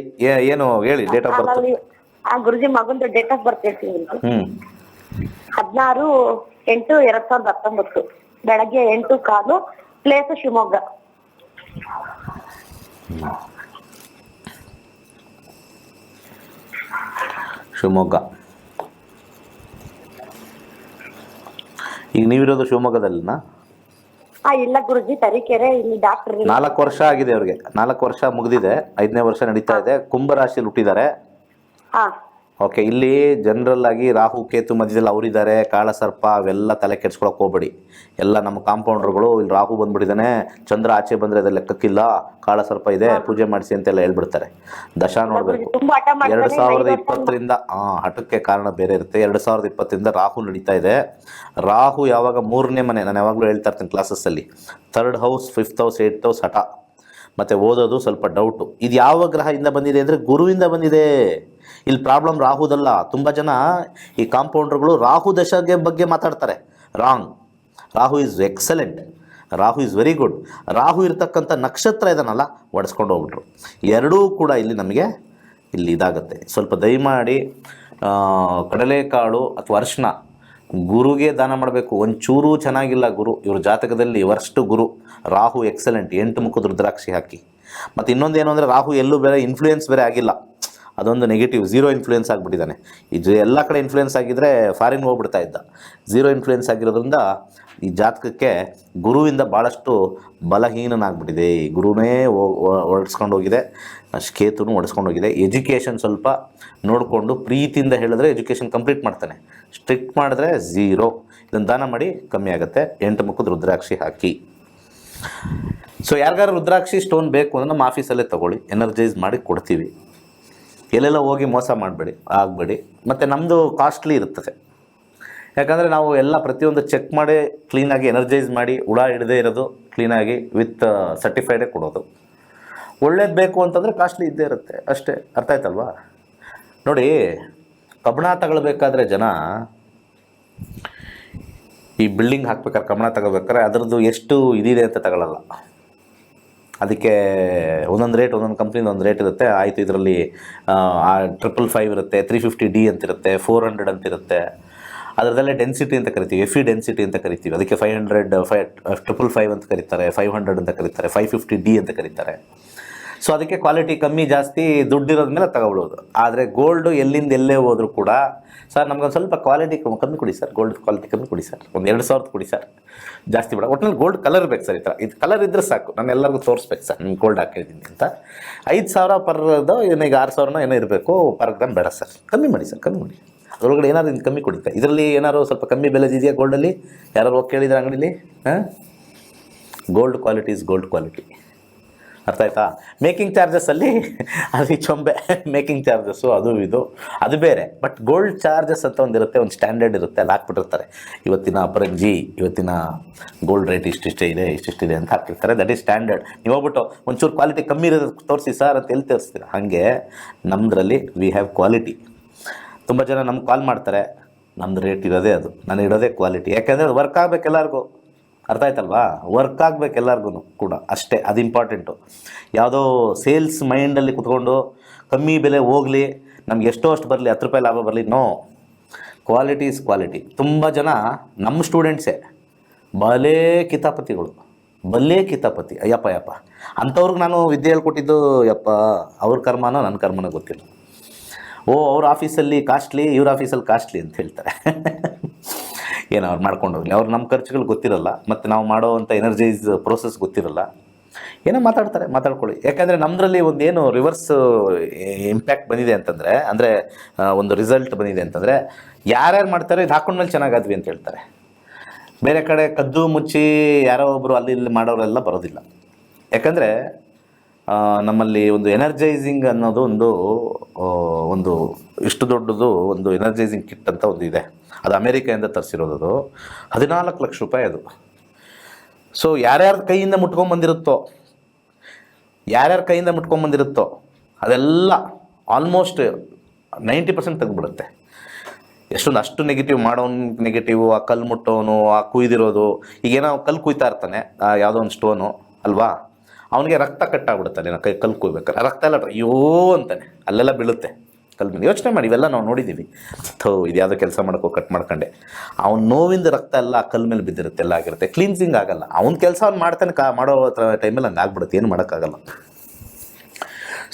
ಏನು ಹೇಳಿ, ಡೇಟ್ ಆಫ್ ಬರ್ತ್. ಗುರುಜಿ ಮಗಂದು ಡೇಟ್ ಆಫ್ ಬರ್ತ್ ಹೇಳ್ತೀನಿ. 16/8/2019 ಬೆಳಗ್ಗೆ 8:15, ಪ್ಲೇಸ್ ಶಿವಮೊಗ್ಗ. ಶಿವಮೊಗ್ಗ. ಈಗ ನೀವಿರೋದು ಶಿವಮೊಗ್ಗದಲ್ಲಿನಾ? ಇಲ್ಲ ಗುರುಜಿ, ತರೀಕೆರೆ. ಇಲ್ಲಿ ಡಾಕ್ಟರ್ 4 ವರ್ಷ ಆಗಿದೆ ಅವ್ರಿಗೆ, 4 ವರ್ಷ ಮುಗಿದಿದೆ, 5ನೇ ವರ್ಷ ನಡೀತಾ ಇದೆ. ಕುಂಭರಾಶಿಯಲ್ಲಿ ಹುಟ್ಟಿದ್ದಾರೆ. ಓಕೆ, ಇಲ್ಲಿ ಜನರಲ್ ಆಗಿ ರಾಹು ಕೇತು ಮಧ್ಯದಲ್ಲಿ ಅವರಿದ್ದಾರೆ, ಕಾಳಸರ್ಪ ಅವೆಲ್ಲ ತಲೆ ಕೆಡ್ಸ್ಕೊಳಕ್ಕೆ ಹೋಗ್ಬೇಡಿ. ಎಲ್ಲ ನಮ್ಮ ಕಾಂಪೌಂಡರ್ಗಳು ಇಲ್ಲಿ ರಾಹು ಬಂದ್ಬಿಟ್ಟಿದ್ದಾನೆ, ಚಂದ್ರ ಆಚೆ ಬಂದರೆ ಅದೆಲ್ಲ ಲೆಕ್ಕಕ್ಕಿಲ್ಲ, ಕಾಳಸರ್ಪ ಇದೆ, ಪೂಜೆ ಮಾಡಿಸಿ ಅಂತೆಲ್ಲ ಹೇಳ್ಬಿಡ್ತಾರೆ. ದಶಾ ನೋಡಬೇಕು. 2020ರಿಂದ ಹಠಕ್ಕೆ ಕಾರಣ ಬೇರೆ ಇರುತ್ತೆ. 2020ರಿಂದ ರಾಹು ನಡೀತಾ ಇದೆ. ರಾಹು ಯಾವಾಗ 3ನೇ ಮನೆ, ನಾನು ಯಾವಾಗಲೂ ಹೇಳ್ತಾ ಇರ್ತೀನಿ ಕ್ಲಾಸಸ್ಸಲ್ಲಿ, 3rd house, 5th house, 8th house ಹಠ, ಮತ್ತು ಓದೋದು ಸ್ವಲ್ಪ ಡೌಟು. ಇದು ಯಾವ ಗ್ರಹದಿಂದ ಬಂದಿದೆ ಅಂದರೆ ಗುರುವಿಂದ ಬಂದಿದೆ. ಇಲ್ಲಿ ಪ್ರಾಬ್ಲಮ್ ರಾಹುದಲ್ಲ. ತುಂಬ ಜನ ಈ ಕಾಂಪೌಂಡರ್ಗಳು ರಾಹು ದಶೆಗೆ ಬಗ್ಗೆ ಮಾತಾಡ್ತಾರೆ. Wrong. Rahu is excellent, Rahu is very good. Rahu ಇರ್ತಕ್ಕಂಥ ನಕ್ಷತ್ರ ಇದನ್ನಲ್ಲ ಒಡಿಸ್ಕೊಂಡು ಹೋಗ್ಬಿಟ್ರು. ಎರಡೂ ಕೂಡ ಇಲ್ಲಿ ನಮಗೆ ಇಲ್ಲಿ ಇದಾಗುತ್ತೆ. ಸ್ವಲ್ಪ ದಯಮಾಡಿ ಕಡಲೆಕಾಳು ಅಥವಾ ಅರಿಶಿನ ಗುರುಗೆ ದಾನ ಮಾಡಬೇಕು. ಒಂಚೂರು ಚೆನ್ನಾಗಿಲ್ಲ ಗುರು, ಇವ್ರ ಜಾತಕದಲ್ಲಿ ವರ್ಸ್ಟ್ ಗುರು. ರಾಹು ಎಕ್ಸಲೆಂಟ್, 8 ಮುಖದ ರುದ್ರಾಕ್ಷಿ ಹಾಕಿ. ಮತ್ತು ಇನ್ನೊಂದು ಏನು ಅಂದರೆ ರಾಹು ಎಲ್ಲೂ ಬೇರೆ ಇನ್ಫ್ಲೂಯೆನ್ಸ್ ಬೇರೆ ಆಗಿಲ್ಲ, ಅದೊಂದು ನೆಗೆಟಿವ್. 0 ಇನ್ಫ್ಲೂಯೆನ್ಸ್ ಆಗಿಬಿಟ್ಟಿದ್ದಾನೆ. ಇದು ಎಲ್ಲ ಕಡೆ ಇನ್ಫ್ಲೂಯೆನ್ಸ್ ಆಗಿದ್ದರೆ ಫಾರಿನ್ ಹೋಗ್ಬಿಡ್ತಾ ಇದ್ದ. 0 ಇನ್ಫ್ಲೂಯೆನ್ಸ್ ಆಗಿರೋದ್ರಿಂದ ಈ ಜಾತಕಕ್ಕೆ ಗುರುವಿಂದ ಭಾಳಷ್ಟು ಬಲಹೀನನಾಗ್ಬಿಟ್ಟಿದೆ. ಈ ಗುರುನೇ ಒಡಿಸ್ಕೊಂಡು ಹೋಗಿದೆ, ಕೇತುನು ಒಡಿಸ್ಕೊಂಡು ಹೋಗಿದೆ. ಎಜುಕೇಷನ್ ಸ್ವಲ್ಪ ನೋಡಿಕೊಂಡು ಪ್ರೀತಿಯಿಂದ ಹೇಳಿದ್ರೆ ಎಜುಕೇಷನ್ ಕಂಪ್ಲೀಟ್ ಮಾಡ್ತಾನೆ. ಸ್ಟ್ರಿಕ್ಟ್ ಮಾಡಿದ್ರೆ 0. ಇದನ್ನು ದಾನ ಮಾಡಿ ಕಮ್ಮಿ ಆಗುತ್ತೆ. 8 ಮುಖದ ರುದ್ರಾಕ್ಷಿ ಹಾಕಿ. ಸೊ ಯಾರಿಗಾರು ರುದ್ರಾಕ್ಷಿ ಸ್ಟೋನ್ ಬೇಕು ಅಂದರೆ ನಮ್ಮ ಆಫೀಸಲ್ಲೇ ತೊಗೊಳ್ಳಿ, ಎನರ್ಜೈಸ್ ಮಾಡಿ ಕೊಡ್ತೀವಿ. ಎಲ್ಲೆಲ್ಲ ಹೋಗಿ ಮೋಸ ಮಾಡಬೇಡಿ, ಆಗಬೇಡಿ. ಮತ್ತು ನಮ್ಮದು ಕಾಸ್ಟ್ಲಿ ಇರ್ತದೆ, ಯಾಕಂದರೆ ನಾವು ಎಲ್ಲ ಪ್ರತಿಯೊಂದು ಚೆಕ್ ಮಾಡಿ ಕ್ಲೀನಾಗಿ ಎನರ್ಜೈಸ್ ಮಾಡಿ ಹುಳ ಹಿಡದೇ ಇರೋದು ಕ್ಲೀನಾಗಿ ವಿತ್ ಸರ್ಟಿಫೈಡೇ ಕೊಡೋದು. ಒಳ್ಳೇದು ಬೇಕು ಅಂತಂದರೆ ಕಾಸ್ಟ್ಲಿ ಇದ್ದೇ ಇರುತ್ತೆ ಅಷ್ಟೇ. ಅರ್ಥ ಆಯ್ತಲ್ವಾ? ನೋಡಿ, ಕಬ್ಬಣ ತಗೊಳ್ಬೇಕಾದ್ರೆ ಜನ ಈ ಬಿಲ್ಡಿಂಗ್ ಹಾಕ್ಬೇಕಾದ್ರೆ ಕಬ್ಬಣ ತಗೋಬೇಕಾದ್ರೆ ಅದರದ್ದು ಎಷ್ಟು ಇದಿದೆ ಅಂತ ತಗೊಳ್ಳಲ್ಲ. ಅದಕ್ಕೆ ಒಂದೊಂದು ರೇಟ್, ಒಂದೊಂದು ಕಂಪ್ನಿದು ಒಂದು ರೇಟ್ ಇರುತ್ತೆ. ಆಯಿತು, ಇದರಲ್ಲಿ 555 ಇರುತ್ತೆ, 350D ಅಂತಿರುತ್ತೆ, 400 ಅಂತಿರುತ್ತೆ. ಅದರದಲ್ಲೇ ಡೆನ್ಸಿಟಿ ಅಂತ ಕರಿತೀವಿ, FE ಡೆನ್ಸಿಟಿ ಅಂತ ಕರಿತೀವಿ. ಅದಕ್ಕೆ 500, 555 ಅಂತ ಕರೀತಾರೆ, 500 ಅಂತ ಕರೀತಾರೆ, 550D ಅಂತ ಕರೀತಾರೆ. ಸೊ ಅದಕ್ಕೆ ಕ್ವಾಲಿಟಿ ಕಮ್ಮಿ ಜಾಸ್ತಿ ದುಡ್ಡಿರೋದ ಮೇಲೆ ತಗೊಳ್ಳೋದು. ಆದರೆ ಗೋಲ್ಡು ಎಲ್ಲಿಂದ ಎಲ್ಲೇ ಹೋದರೂ ಕೂಡ, ಸರ್ ನಮ್ಗೊಂದು ಸ್ವಲ್ಪ ಕ್ವಾಲಿಟಿ ಕಮ್ಮಿ ಕೊಡಿ ಸರ್, ಗೋಲ್ಡ್ ಕ್ವಾಲಿಟಿ ಕಮ್ಮಿ ಕೊಡಿ ಸರ್, ಒಂದು 2000 ಕೊಡಿ ಸರ್, ಜಾಸ್ತಿ ಬೇಡ, ಒಟ್ಟಿನಲ್ಲಿ ಗೋಲ್ಡ್ ಕಲರ್ ಬೇಕು ಸರ್, ಈ ಥರ ಇದು ಕಲರ್ ಇದ್ದರೆ ಸಾಕು, ನಾನು ಎಲ್ಲರಿಗೂ ತೋರಿಸ್ಬೇಕು ಸರ್ ನಿಮ್ಗೆ ಗೋಲ್ಡ್ ಹಾಕಿದ್ದೀನಿ ಅಂತ. 5000 ಪರ್ದು ಏನೋ ಈಗ 6000 ಏನೋ ಇರಬೇಕು ಪರ್ ಗ್ರಾಮ್, ಬೇಡ ಸರ್, ಕಮ್ಮಿ ಮಾಡಿ ಸರ್, ಕಮ್ಮಿ ಮಾಡಿ. ಅದರೊಳಗಡೆ ಏನಾದ್ರು ಇನ್ನು ಕಮ್ಮಿ ಕೊಡಿ. ಇದರಲ್ಲಿ ಏನಾದ್ರು ಸ್ವಲ್ಪ ಕಮ್ಮಿ ಬೆಲೆ ಇದೆಯಾ ಗೋಲ್ಡಲ್ಲಿ? ಯಾರು ಹೋಗಿ ಕೇಳಿದ್ರೆ ಅಂಗಡೀಲಿ? Gold quality is gold quality. ಅರ್ಥ ಆಯ್ತಾ? ಮೇಕಿಂಗ್ ಚಾರ್ಜಸ್ಸಲ್ಲಿ ಅದು ಚೊಂಬೆ ಮೇಕಿಂಗ್ ಚಾರ್ಜಸ್ಸು ಅದು ಇದು ಅದು ಬೇರೆ. ಬಟ್ ಗೋಲ್ಡ್ ಚಾರ್ಜಸ್ ಅಂತ ಒಂದಿರುತ್ತೆ, ಒಂದು ಸ್ಟ್ಯಾಂಡರ್ಡ್ ಇರುತ್ತೆ, ಅಲ್ಲಿ ಹಾಕ್ಬಿಟ್ಟಿರ್ತಾರೆ. ಇವತ್ತಿನ ಅಪರಂಜಿ, ಇವತ್ತಿನ ಗೋಲ್ಡ್ ರೇಟ್ ಇಷ್ಟಿದೆ ಇಷ್ಟಿದೆ ಅಂತ ಹಾಕಿರ್ತಾರೆ. That is standard. ನೀವು ಹೋಗ್ಬಿಟ್ಟು ಒಂಚೂರು ಕ್ವಾಲಿಟಿ ಕಮ್ಮಿ ಇರೋದು ತೋರಿಸಿ ಸರ್ ಅಂತ ಎಲ್ಲಿ ತೋರಿಸ್ತೀರ? ಹಾಗೆ ನಮ್ಮದ್ರಲ್ಲಿ ವಿ ಹ್ಯಾವ್ ಕ್ವಾಲಿಟಿ. ತುಂಬ ಜನ ನಮ್ಗೆ ಕಾಲ್ ಮಾಡ್ತಾರೆ, ನಮ್ಮದು ರೇಟ್ ಇರೋದೇ ಅದು, ನಾನು ಇಡೋದೇ ಕ್ವಾಲಿಟಿ. ಯಾಕೆಂದರೆ ಅದು ವರ್ಕ್ ಆಗಬೇಕು ಎಲ್ಲರಿಗೂ. ಅರ್ಥ ಆಯ್ತಲ್ವಾ? ವರ್ಕ್ ಆಗಬೇಕು ಎಲ್ಲರಿಗೂ ಕೂಡ, ಅಷ್ಟೇ, ಅದು ಇಂಪಾರ್ಟೆಂಟು. ಯಾವುದೋ ಸೇಲ್ಸ್ ಮೈಂಡಲ್ಲಿ ಕುತ್ಕೊಂಡು ಕಮ್ಮಿ ಬೆಲೆ ಹೋಗಲಿ, ನಮ್ಗೆ ಎಷ್ಟೋ ಅಷ್ಟು ಬರಲಿ, 10 ರೂಪಾಯಿ ಲಾಭ ಬರಲಿ, ನೋ. Quality is quality. ತುಂಬ ಜನ ನಮ್ಮ ಸ್ಟೂಡೆಂಟ್ಸೇ ಬಲೇ ಕಿತಾಪತಿಗಳು, ಅಯ್ಯಪ್ಪ ಅಂಥವ್ರಿಗೆ ನಾನು ವಿದ್ಯೆ ಹೇಳ್ಕೊಟ್ಟಿದ್ದು, ಯಪ್ಪ ಅವ್ರ ಕರ್ಮನೋ ನನ್ನ ಕರ್ಮನೋ ಗೊತ್ತಿಲ್ಲ. ಅವ್ರ ಆಫೀಸಲ್ಲಿ ಕಾಸ್ಟ್ಲಿ, ಇವ್ರ ಆಫೀಸಲ್ಲಿ ಕಾಸ್ಟ್ಲಿ ಅಂತ ಹೇಳ್ತಾರೆ. ಏನು ಅವ್ರು ಮಾಡ್ಕೊಂಡು ಹೋಗಲಿ, ಅವ್ರು ನಮ್ಮ ಖರ್ಚುಗಳು ಗೊತ್ತಿರಲ್ಲ, ಮತ್ತು ನಾವು ಮಾಡೋವಂಥ ಎನರ್ಜೈಸ್ ಪ್ರೋಸೆಸ್ ಗೊತ್ತಿರಲ್ಲ, ಏನೋ ಮಾತಾಡ್ಕೊಳ್ಳಿ. ಯಾಕಂದರೆ ನಮ್ಮದ್ರಲ್ಲಿ ಒಂದೇನು ರಿವರ್ಸ್ ಇಂಪ್ಯಾಕ್ಟ್ ಬಂದಿದೆ ಅಂತಂದರೆ, ಅಂದರೆ ಒಂದು ರಿಸಲ್ಟ್ ಬಂದಿದೆ ಅಂತಂದರೆ, ಯಾರ್ಯಾರು ಮಾಡ್ತಾರೆ ಇದು ಹಾಕೊಂಡ್ಮೇಲೆ ಚೆನ್ನಾಗಾದ್ವಿ ಅಂತ ಹೇಳ್ತಾರೆ. ಬೇರೆ ಕಡೆ ಕದ್ದು ಮುಚ್ಚಿ ಯಾರೋ ಒಬ್ಬರು ಅಲ್ಲಿ ಇಲ್ಲಿ ಮಾಡೋರೆಲ್ಲ ಬರೋದಿಲ್ಲ. ಯಾಕಂದರೆ ನಮ್ಮಲ್ಲಿ ಒಂದು ಎನರ್ಜೈಸಿಂಗ್ ಅನ್ನೋದು ಒಂದು ಇಷ್ಟು ದೊಡ್ಡದು ಒಂದು ಎನರ್ಜೈಸಿಂಗ್ ಕಿಟ್ ಅಂತ ಒಂದು ಇದೆ. ಅದು ಅಮೇರಿಕೆಯಿಂದ ತರಿಸಿರೋದು, 14 ಲಕ್ಷ ರೂಪಾಯಿ ಅದು. ಸೊ ಯಾರ್ಯಾರ ಕೈಯಿಂದ ಮುಟ್ಕೊಂಬಂದಿರುತ್ತೋ ಅದೆಲ್ಲ ಆಲ್ಮೋಸ್ಟ್ 90% ತೆಗೆದುಬಿಡುತ್ತೆ. ಅಷ್ಟು ನೆಗೆಟಿವ್ ಮಾಡೋನು, ನೆಗೆಟಿವ್, ಆ ಕಲ್ಲು ಮುಟ್ಟೋನು, ಆ ಕುಯ್ದಿರೋದು. ಈಗೇನೋ ಕಲ್ಲು ಕುಯ್ತಾ ಇರ್ತಾನೆ, ಯಾವುದೋ ಒಂದು ಸ್ಟೋನು ಅಲ್ವಾ, ಅವನಿಗೆ ರಕ್ತ ಕಟ್ಟಾಗ್ಬಿಡುತ್ತಾನೆ ಕಲ್ಲು ಕುಯ್ಬೇಕಾರೆ. ರಕ್ತ ಎಲ್ಲ ಅಯ್ಯೋ ಅಂತಾನೆ ಅಲ್ಲೆಲ್ಲ ಬೀಳುತ್ತೆ ಕಲ್ಲು ಮೇಲೆ. ಯೋಚನೆ ಮಾಡಿ, ಇವೆಲ್ಲ ನಾವು ನೋಡಿದ್ದೀವಿ. ಇದು ಯಾವುದೋ ಕೆಲಸ ಮಾಡೋಕ್ಕೋ ಕಟ್ ಮಾಡ್ಕೊಂಡೆ, ಅವ್ನ ನೋವಿಂದ ರಕ್ತ ಎಲ್ಲ ಆ ಕಲ್ಲು ಮೇಲೆ ಬಿದ್ದಿರುತ್ತೆ, ಎಲ್ಲ ಆಗಿರುತ್ತೆ. ಕ್ಲೀನ್ಸಿಂಗ್ ಆಗಲ್ಲ. ಅವ್ನ ಕೆಲಸ ಅವ್ನು ಮಾಡ್ತಾನೆ, ಮಾಡೋ ಟೈಮಲ್ಲಿ ಹಂಗೆ ಆಗ್ಬಿಡುತ್ತೆ, ಏನು ಮಾಡೋಕ್ಕಾಗಲ್ಲ.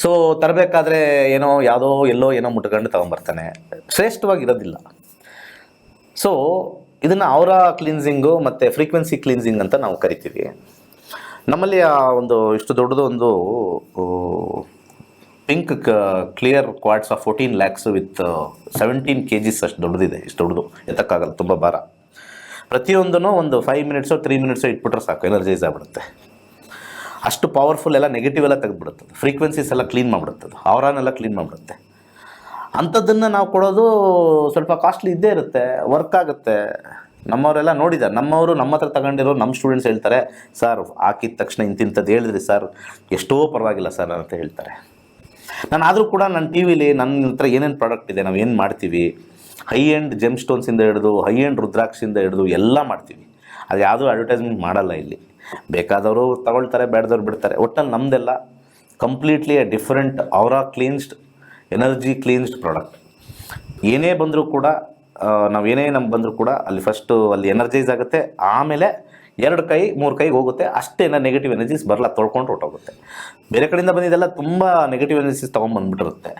ಸೊ ತರಬೇಕಾದ್ರೆ ಎಲ್ಲೋ ಮುಟ್ಕೊಂಡು ತೊಗೊಂಬರ್ತಾನೆ, ಶ್ರೇಷ್ಠವಾಗಿರೋದಿಲ್ಲ. ಸೊ ಇದನ್ನು ಅವರ ಕ್ಲೀನ್ಸಿಂಗು ಮತ್ತು ಫ್ರೀಕ್ವೆನ್ಸಿ ಕ್ಲೀನ್ಸಿಂಗ್ ಅಂತ ನಾವು ಕರಿತೀವಿ. ನಮ್ಮಲ್ಲಿ ಆ ಒಂದು ಇಷ್ಟು ದೊಡ್ಡದು ಒಂದು pink clear quartz of 14 lakhs with 17 kgs ಅಷ್ಟು ದೊಡ್ಡದಿದೆ. ಇಷ್ಟು ದೊಡ್ಡದು ಎತ್ತಕ್ಕಾಗಲ್ಲ, ತುಂಬ ಭಾರ. ಪ್ರತಿಯೊಂದೂ ಒಂದು 5 minutes 3 minutes ಇಟ್ಬಿಟ್ರೆ ಸಾಕು, ಎನರ್ಜೈಸ್ ಆಗಿಬಿಡುತ್ತೆ. ಅಷ್ಟು ಪವರ್ಫುಲ್. ಎಲ್ಲ ನೆಗೆಟಿವ್ ಎಲ್ಲ ತೆಗೆದುಬಿಡುತ್ತದೆ, ಫ್ರೀಕ್ವೆನ್ಸೀಸ್ ಎಲ್ಲ ಕ್ಲೀನ್ ಮಾಡಿಬಿಡುತ್ತದೆ, ಅವರನ್ನೆಲ್ಲ ಕ್ಲೀನ್ ಮಾಡಿಬಿಡುತ್ತೆ. ಅಂಥದ್ದನ್ನು ನಾವು ಕೊಡೋದು ಸ್ವಲ್ಪ ಕಾಸ್ಟ್ಲಿ ಇದ್ದೇ ಇರುತ್ತೆ, ವರ್ಕ್ ಆಗುತ್ತೆ. ನಮ್ಮವರೆಲ್ಲ ನೋಡಿದ್ದಾರೆ, ನಮ್ಮವರು ನಮ್ಮ ಹತ್ರ ತಗೊಂಡಿರೋ ನಮ್ಮ ಸ್ಟೂಡೆಂಟ್ಸ್ ಹೇಳ್ತಾರೆ, ಸರ್ ಹಾಕಿದ ತಕ್ಷಣ ಇಂತಿಂಥದ್ದು ಹೇಳಿದ್ರಿ ಸರ್, ಎಷ್ಟೋ ಪರವಾಗಿಲ್ಲ ಸರ್ ಅಂತ ಹೇಳ್ತಾರೆ. ನಾನು ಆದರೂ ಕೂಡ ನನ್ನ ಟಿ ವಿಲಿ ನನ್ನ ಹತ್ರ ಏನೇನು ಪ್ರಾಡಕ್ಟ್ ಇದೆ, ನಾವು ಏನು ಮಾಡ್ತೀವಿ, ಹೈ ಎಂಡ್ ಜೆಮ್ ಸ್ಟೋನ್ಸಿಂದ ಹಿಡಿದು ಹೈ ಎಂಡ್ ರುದ್ರಾಕ್ಷಿಂದ ಹಿಡಿದು ಎಲ್ಲ ಮಾಡ್ತೀವಿ. ಅದು ಯಾವುದೂ ಅಡ್ವರ್ಟೈಸ್ಮೆಂಟ್ ಮಾಡಲ್ಲ ಇಲ್ಲಿ. ಬೇಕಾದವರು ತಗೊಳ್ತಾರೆ, ಬೇಡದವ್ರು ಬಿಡ್ತಾರೆ. ಒಟ್ಟಲ್ಲಿ ನಮ್ಮದೆಲ್ಲ ಕಂಪ್ಲೀಟ್ಲಿ ಡಿಫ್ರೆಂಟ್ ಅವರಾ ಕ್ಲೀನ್ಸ್ಡ್, ಎನರ್ಜಿ ಕ್ಲೀನ್ಸ್ಡ್ ಪ್ರಾಡಕ್ಟ್. ಏನೇ ಬಂದರೂ ಕೂಡ ನಾವೇನೇ ಬಂದರೂ ಕೂಡ ಅಲ್ಲಿ ಫಸ್ಟು ಅಲ್ಲಿ ಎನರ್ಜೈಸ್ ಆಗುತ್ತೆ, ಆಮೇಲೆ 2 ಕೈ 3 ಕೈಗೆ ಹೋಗುತ್ತೆ. ಅಷ್ಟೇನ ನೆಗೆಟಿವ್ ಎನರ್ಜೀಸ್ ಬರಲ್ಲ, ತೊಳ್ಕೊಂಡು ಹೊಟ್ಟೋಗುತ್ತೆ. ಬೇರೆ ಕಡೆಯಿಂದ ಬಂದಿದ್ದೆಲ್ಲ ತುಂಬ ನೆಗೆಟಿವ್ ಎನರ್ಜೀಸ್ ತೊಗೊಂಬಂದ್ಬಿಟ್ಟಿರುತ್ತೆ,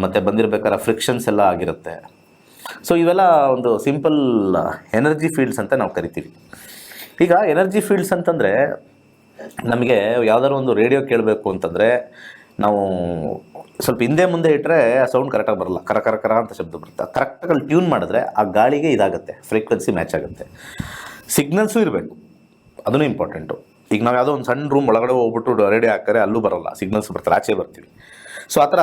ಮತ್ತು ಬಂದಿರಬೇಕಾದ್ರೆ ಫ್ರಿಕ್ಷನ್ಸ್ ಎಲ್ಲ ಆಗಿರುತ್ತೆ. ಸೊ ಇವೆಲ್ಲ ಒಂದು ಸಿಂಪಲ್ ಎನರ್ಜಿ ಫೀಲ್ಡ್ಸ್ ಅಂತ ನಾವು ಕರಿತೀವಿ. ಈಗ ಎನರ್ಜಿ ಫೀಲ್ಡ್ಸ್ ಅಂತಂದರೆ, ನಮಗೆ ಯಾವುದಾದ್ರು ಒಂದು ರೇಡಿಯೋ ಕೇಳಬೇಕು ಅಂತಂದರೆ ನಾವು ಸ್ವಲ್ಪ ಹಿಂದೆ ಮುಂದೆ ಇಟ್ಟರೆ ಆ ಸೌಂಡ್ ಕರೆಕ್ಟಾಗಿ ಬರಲ್ಲ, ಕರ ಅಂತ ಶಬ್ದ ಬರುತ್ತೆ. ಕರೆಕ್ಟಾಗಿ ಟ್ಯೂನ್ ಮಾಡಿದ್ರೆ ಆ ಗಾಳಿಗೆ ಇದಾಗುತ್ತೆ, ಫ್ರೀಕ್ವೆನ್ಸಿ ಮ್ಯಾಚ್ ಆಗುತ್ತೆ. ಸಿಗ್ನಲ್ಸು ಇರಬೇಕು, ಅದೂ ಇಂಪಾರ್ಟೆಂಟು. ಈಗ ನಾವು ಯಾವುದೋ ಒಂದು ಸಣ್ಣ ರೂಮ್ ಒಳಗಡೆ ಹೋಗ್ಬಿಟ್ಟು ರೇಡಿಯೋ ಹಾಕ್ತಾರೆ, ಅಲ್ಲೂ ಬರೋಲ್ಲ, ಸಿಗ್ನಲ್ಸ್ ಬರ್ತಾರೆ, ಆಚೆ ಬರ್ತೀವಿ. ಸೊ ಆ ಥರ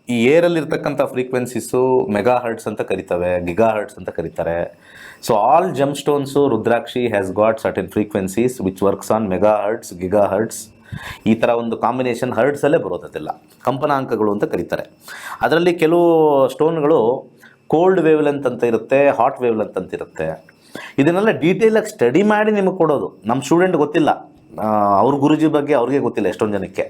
ಈ ಏರಲ್ಲಿರ್ತಕ್ಕಂಥ ಫ್ರೀಕ್ವೆನ್ಸೀಸು ಮೆಗಾ ಹರ್ಟ್ಸ್ ಅಂತ ಕರಿತವೆ, ಗಿಗಾ ಹರ್ಟ್ಸ್ ಅಂತ ಕರೀತಾರೆ. So all gem stones, rudraksha has got certain frequencies which works on mega hertz, giga hertz. ಈ ಥರ ಒಂದು ಕಾಂಬಿನೇಷನ್ ಹರ್ಟ್ಸಲ್ಲೇ ಬರೋದೆಲ್ಲ ಕಂಪನಾಂಕಗಳು ಅಂತ ಕರೀತಾರೆ. ಅದರಲ್ಲಿ ಕೆಲವು ಸ್ಟೋನ್ಗಳು ಕೋಲ್ಡ್ ವೇವ್ ಲೆಂತ್ ಅಂತ ಇರುತ್ತೆ, ಹಾಟ್ ವೇವ್ ಲೆಂತ್ ಅಂತ ಇರುತ್ತೆ. ಇದನ್ನೆಲ್ಲ ಡೀಟೇಲಾಗಿ ಸ್ಟಡಿ ಮಾಡಿ ನಿಮಗೆ ಕೊಡೋದು. ನಮ್ಮ ಸ್ಟೂಡೆಂಟ್ ಗೊತ್ತಿಲ್ಲ, ಅವ್ರ ಗುರುಜಿ ಬಗ್ಗೆ ಅವ್ರಿಗೆ ಗೊತ್ತಿಲ್ಲ ಎಷ್ಟೊಂದು ಜನಕ್ಕೆ.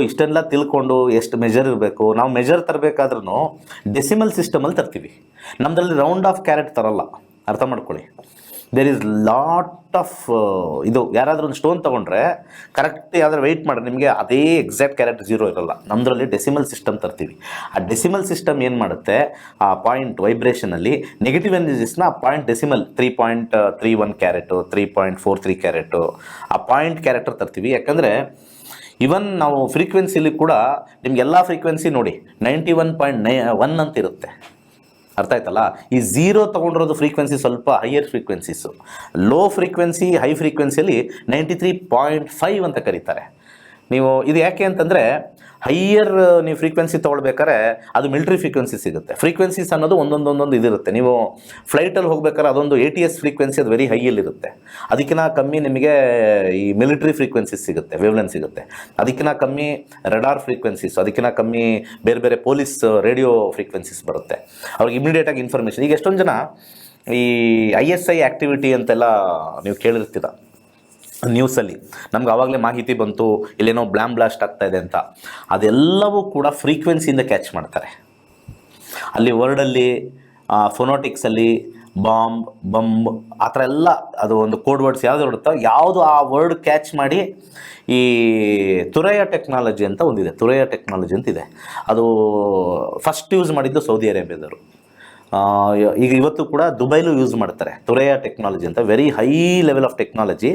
ಇಷ್ಟೆಲ್ಲ ತಿಳ್ಕೊಂಡು ಎಷ್ಟು ಮೆಜರ್ ಇರಬೇಕು. ನಾವು ಮೆಜರ್ ತರಬೇಕಾದ್ರೂ ಡೆಸಿಮಲ್ ಸಿಸ್ಟಮಲ್ಲಿ ತರ್ತೀವಿ, ನಮ್ಮದ್ರಲ್ಲಿ ರೌಂಡ್ ಆಫ್ ಕ್ಯಾರೆಟ್ ತರಲ್ಲ, ಅರ್ಥ ಮಾಡ್ಕೊಳ್ಳಿ. ದೇರ್ ಈಸ್ ಲಾಟ್ ಆಫ್ ಇದು. ಯಾರಾದರೂ ಒಂದು ಸ್ಟೋನ್ ತೊಗೊಂಡ್ರೆ ಕರೆಕ್ಟ್ ಯಾವ್ದಾರು ವೆಯ್ಟ್ ಮಾಡಿದ್ರೆ ನಿಮಗೆ ಅದೇ ಎಕ್ಸಾಕ್ಟ್ ಕ್ಯಾರೆಟ್ 0 ಇರೋಲ್ಲ. ನಮ್ಮದ್ರಲ್ಲಿ ಡೆಸಿಮಲ್ ಸಿಸ್ಟಮ್ ತರ್ತೀವಿ. ಆ ಡೆಸಿಮಲ್ ಸಿಸ್ಟಮ್ ಏನು ಮಾಡುತ್ತೆ, ಆ ಪಾಯಿಂಟ್ ವೈಬ್ರೇಷನಲ್ಲಿ ನೆಗೆಟಿವ್ ಎನರ್ಜೀಸ್ನ ಆ ಪಾಯಿಂಟ್ ಡೆಸಿಮಲ್ 3.31 ಕ್ಯಾರೆಟು, 3.43 ಕ್ಯಾರೆಟು, ಆ ಪಾಯಿಂಟ್ ಕ್ಯಾರೆಕ್ಟರ್ ತರ್ತೀವಿ. ಯಾಕಂದರೆ ಇವನ್ ನಾವು ಫ್ರೀಕ್ವೆನ್ಸಿಲಿ ಕೂಡ ನಿಮಗೆಲ್ಲ ಫ್ರೀಕ್ವೆನ್ಸಿ ನೋಡಿ 91.1 ಅಂತ ಇರುತ್ತೆ, ಅರ್ಥ ಆಯ್ತಲ್ಲ. ಈ 0 ತೊಗೊಂಡಿರೋದು ಫ್ರೀಕ್ವೆನ್ಸಿ ಸ್ವಲ್ಪ ಹೈಯರ್ ಫ್ರೀಕ್ವೆನ್ಸೀಸು. ಲೋ ಫ್ರೀಕ್ವೆನ್ಸಿ ಹೈ ಫ್ರೀಕ್ವೆನ್ಸಿಯಲ್ಲಿ 93.5 ಅಂತ ಕರೀತಾರೆ. ನೀವು ಇದು ಯಾಕೆ ಅಂತಂದರೆ, ಹೈಯರ್ ನೀವು ಫ್ರೀಕ್ವೆನ್ಸಿ ತೊಗೊಳ್ಬೇಕಾದ್ರೆ ಅದು ಮಿಲಿಟ್ರಿ ಫ್ರೀಕ್ವೆನ್ಸಿ ಸಿಗುತ್ತೆ. ಫ್ರೀಕ್ವೆನ್ಸೀಸ್ ಅನ್ನೋದು ಒಂದೊಂದು ಇದಿರುತ್ತೆ. ನೀವು ಫ್ಲೈಟಲ್ಲಿ ಹೋಗ್ಬೇಕಾದ್ರೆ ಅದೊಂದು ATS ಫ್ರೀಕ್ವೆನ್ಸಿ ಅದು ವೆರಿ ಹೈಯಲ್ಲಿರುತ್ತೆ. ಅದಕ್ಕಿಂತ ಕಮ್ಮಿ ನಿಮಗೆ ಈ ಮಿಲಿಟ್ರಿ ಫ್ರೀಕ್ವೆನ್ಸೀಸ್ ಸಿಗುತ್ತೆ, ವೇವ್ಲೆಂತ್ ಸಿಗುತ್ತೆ. ಅದಕ್ಕಿಂತ ಕಮ್ಮಿ ರಡಾರ್ ಫ್ರೀಕ್ವೆನ್ಸೀಸ್, ಅದಕ್ಕಿಂತ ಕಮ್ಮಿ ಬೇರೆ ಬೇರೆ ಪೊಲೀಸ್ ರೇಡಿಯೋ ಫ್ರೀಕ್ವೆನ್ಸೀಸ್ ಬರುತ್ತೆ. ಅವ್ರಿಗೆ ಇಮಿಡಿಯೇಟಾಗಿ ಇನ್ಫಾರ್ಮೇಷನ್. ಈಗ ಎಷ್ಟೊಂದು ಜನ ಈ ISI ಆ್ಯಕ್ಟಿವಿಟಿ ಅಂತೆಲ್ಲ ನೀವು ಕೇಳಿರ್ತೀರ ನ್ಯೂಸಲ್ಲಿ, ನಮ್ಗೆ ಆವಾಗಲೇ ಮಾಹಿತಿ ಬಂತು ಇಲ್ಲೇನೋ ಬ್ಲಾಸ್ಟ್ ಆಗ್ತಾ ಇದೆ ಅಂತ. ಅದೆಲ್ಲವೂ ಕೂಡ ಫ್ರೀಕ್ವೆನ್ಸಿಯಿಂದ ಕ್ಯಾಚ್ ಮಾಡ್ತಾರೆ. ಅಲ್ಲಿ ವರ್ಡಲ್ಲಿ, ಫೊನೋಟಿಕ್ಸಲ್ಲಿ ಬಂಬ್ ಆ ಥರ ಎಲ್ಲ ಅದು ಒಂದು ಕೋಡ್ ವರ್ಡ್ಸ್ ಯಾವುದು ಇರುತ್ತೋ ಯಾವುದು ಆ ವರ್ಡ್ ಕ್ಯಾಚ್ ಮಾಡಿ ಈ ತುರಯ ಟೆಕ್ನಾಲಜಿ ಅಂತ ಒಂದಿದೆ. ತುರಯ ಟೆಕ್ನಾಲಜಿ ಅಂತಿದೆ. ಅದು ಫಸ್ಟ್ ಯೂಸ್ ಮಾಡಿದ್ದು ಸೌದಿ ಅರೇಬಿಯಾದವರು. ಈಗ ಇವತ್ತು ಕೂಡ ದುಬೈಲೂ ಯೂಸ್ ಮಾಡ್ತಾರೆ ತುರೆಯ ಟೆಕ್ನಾಲಜಿ ಅಂತ, very high level of technology.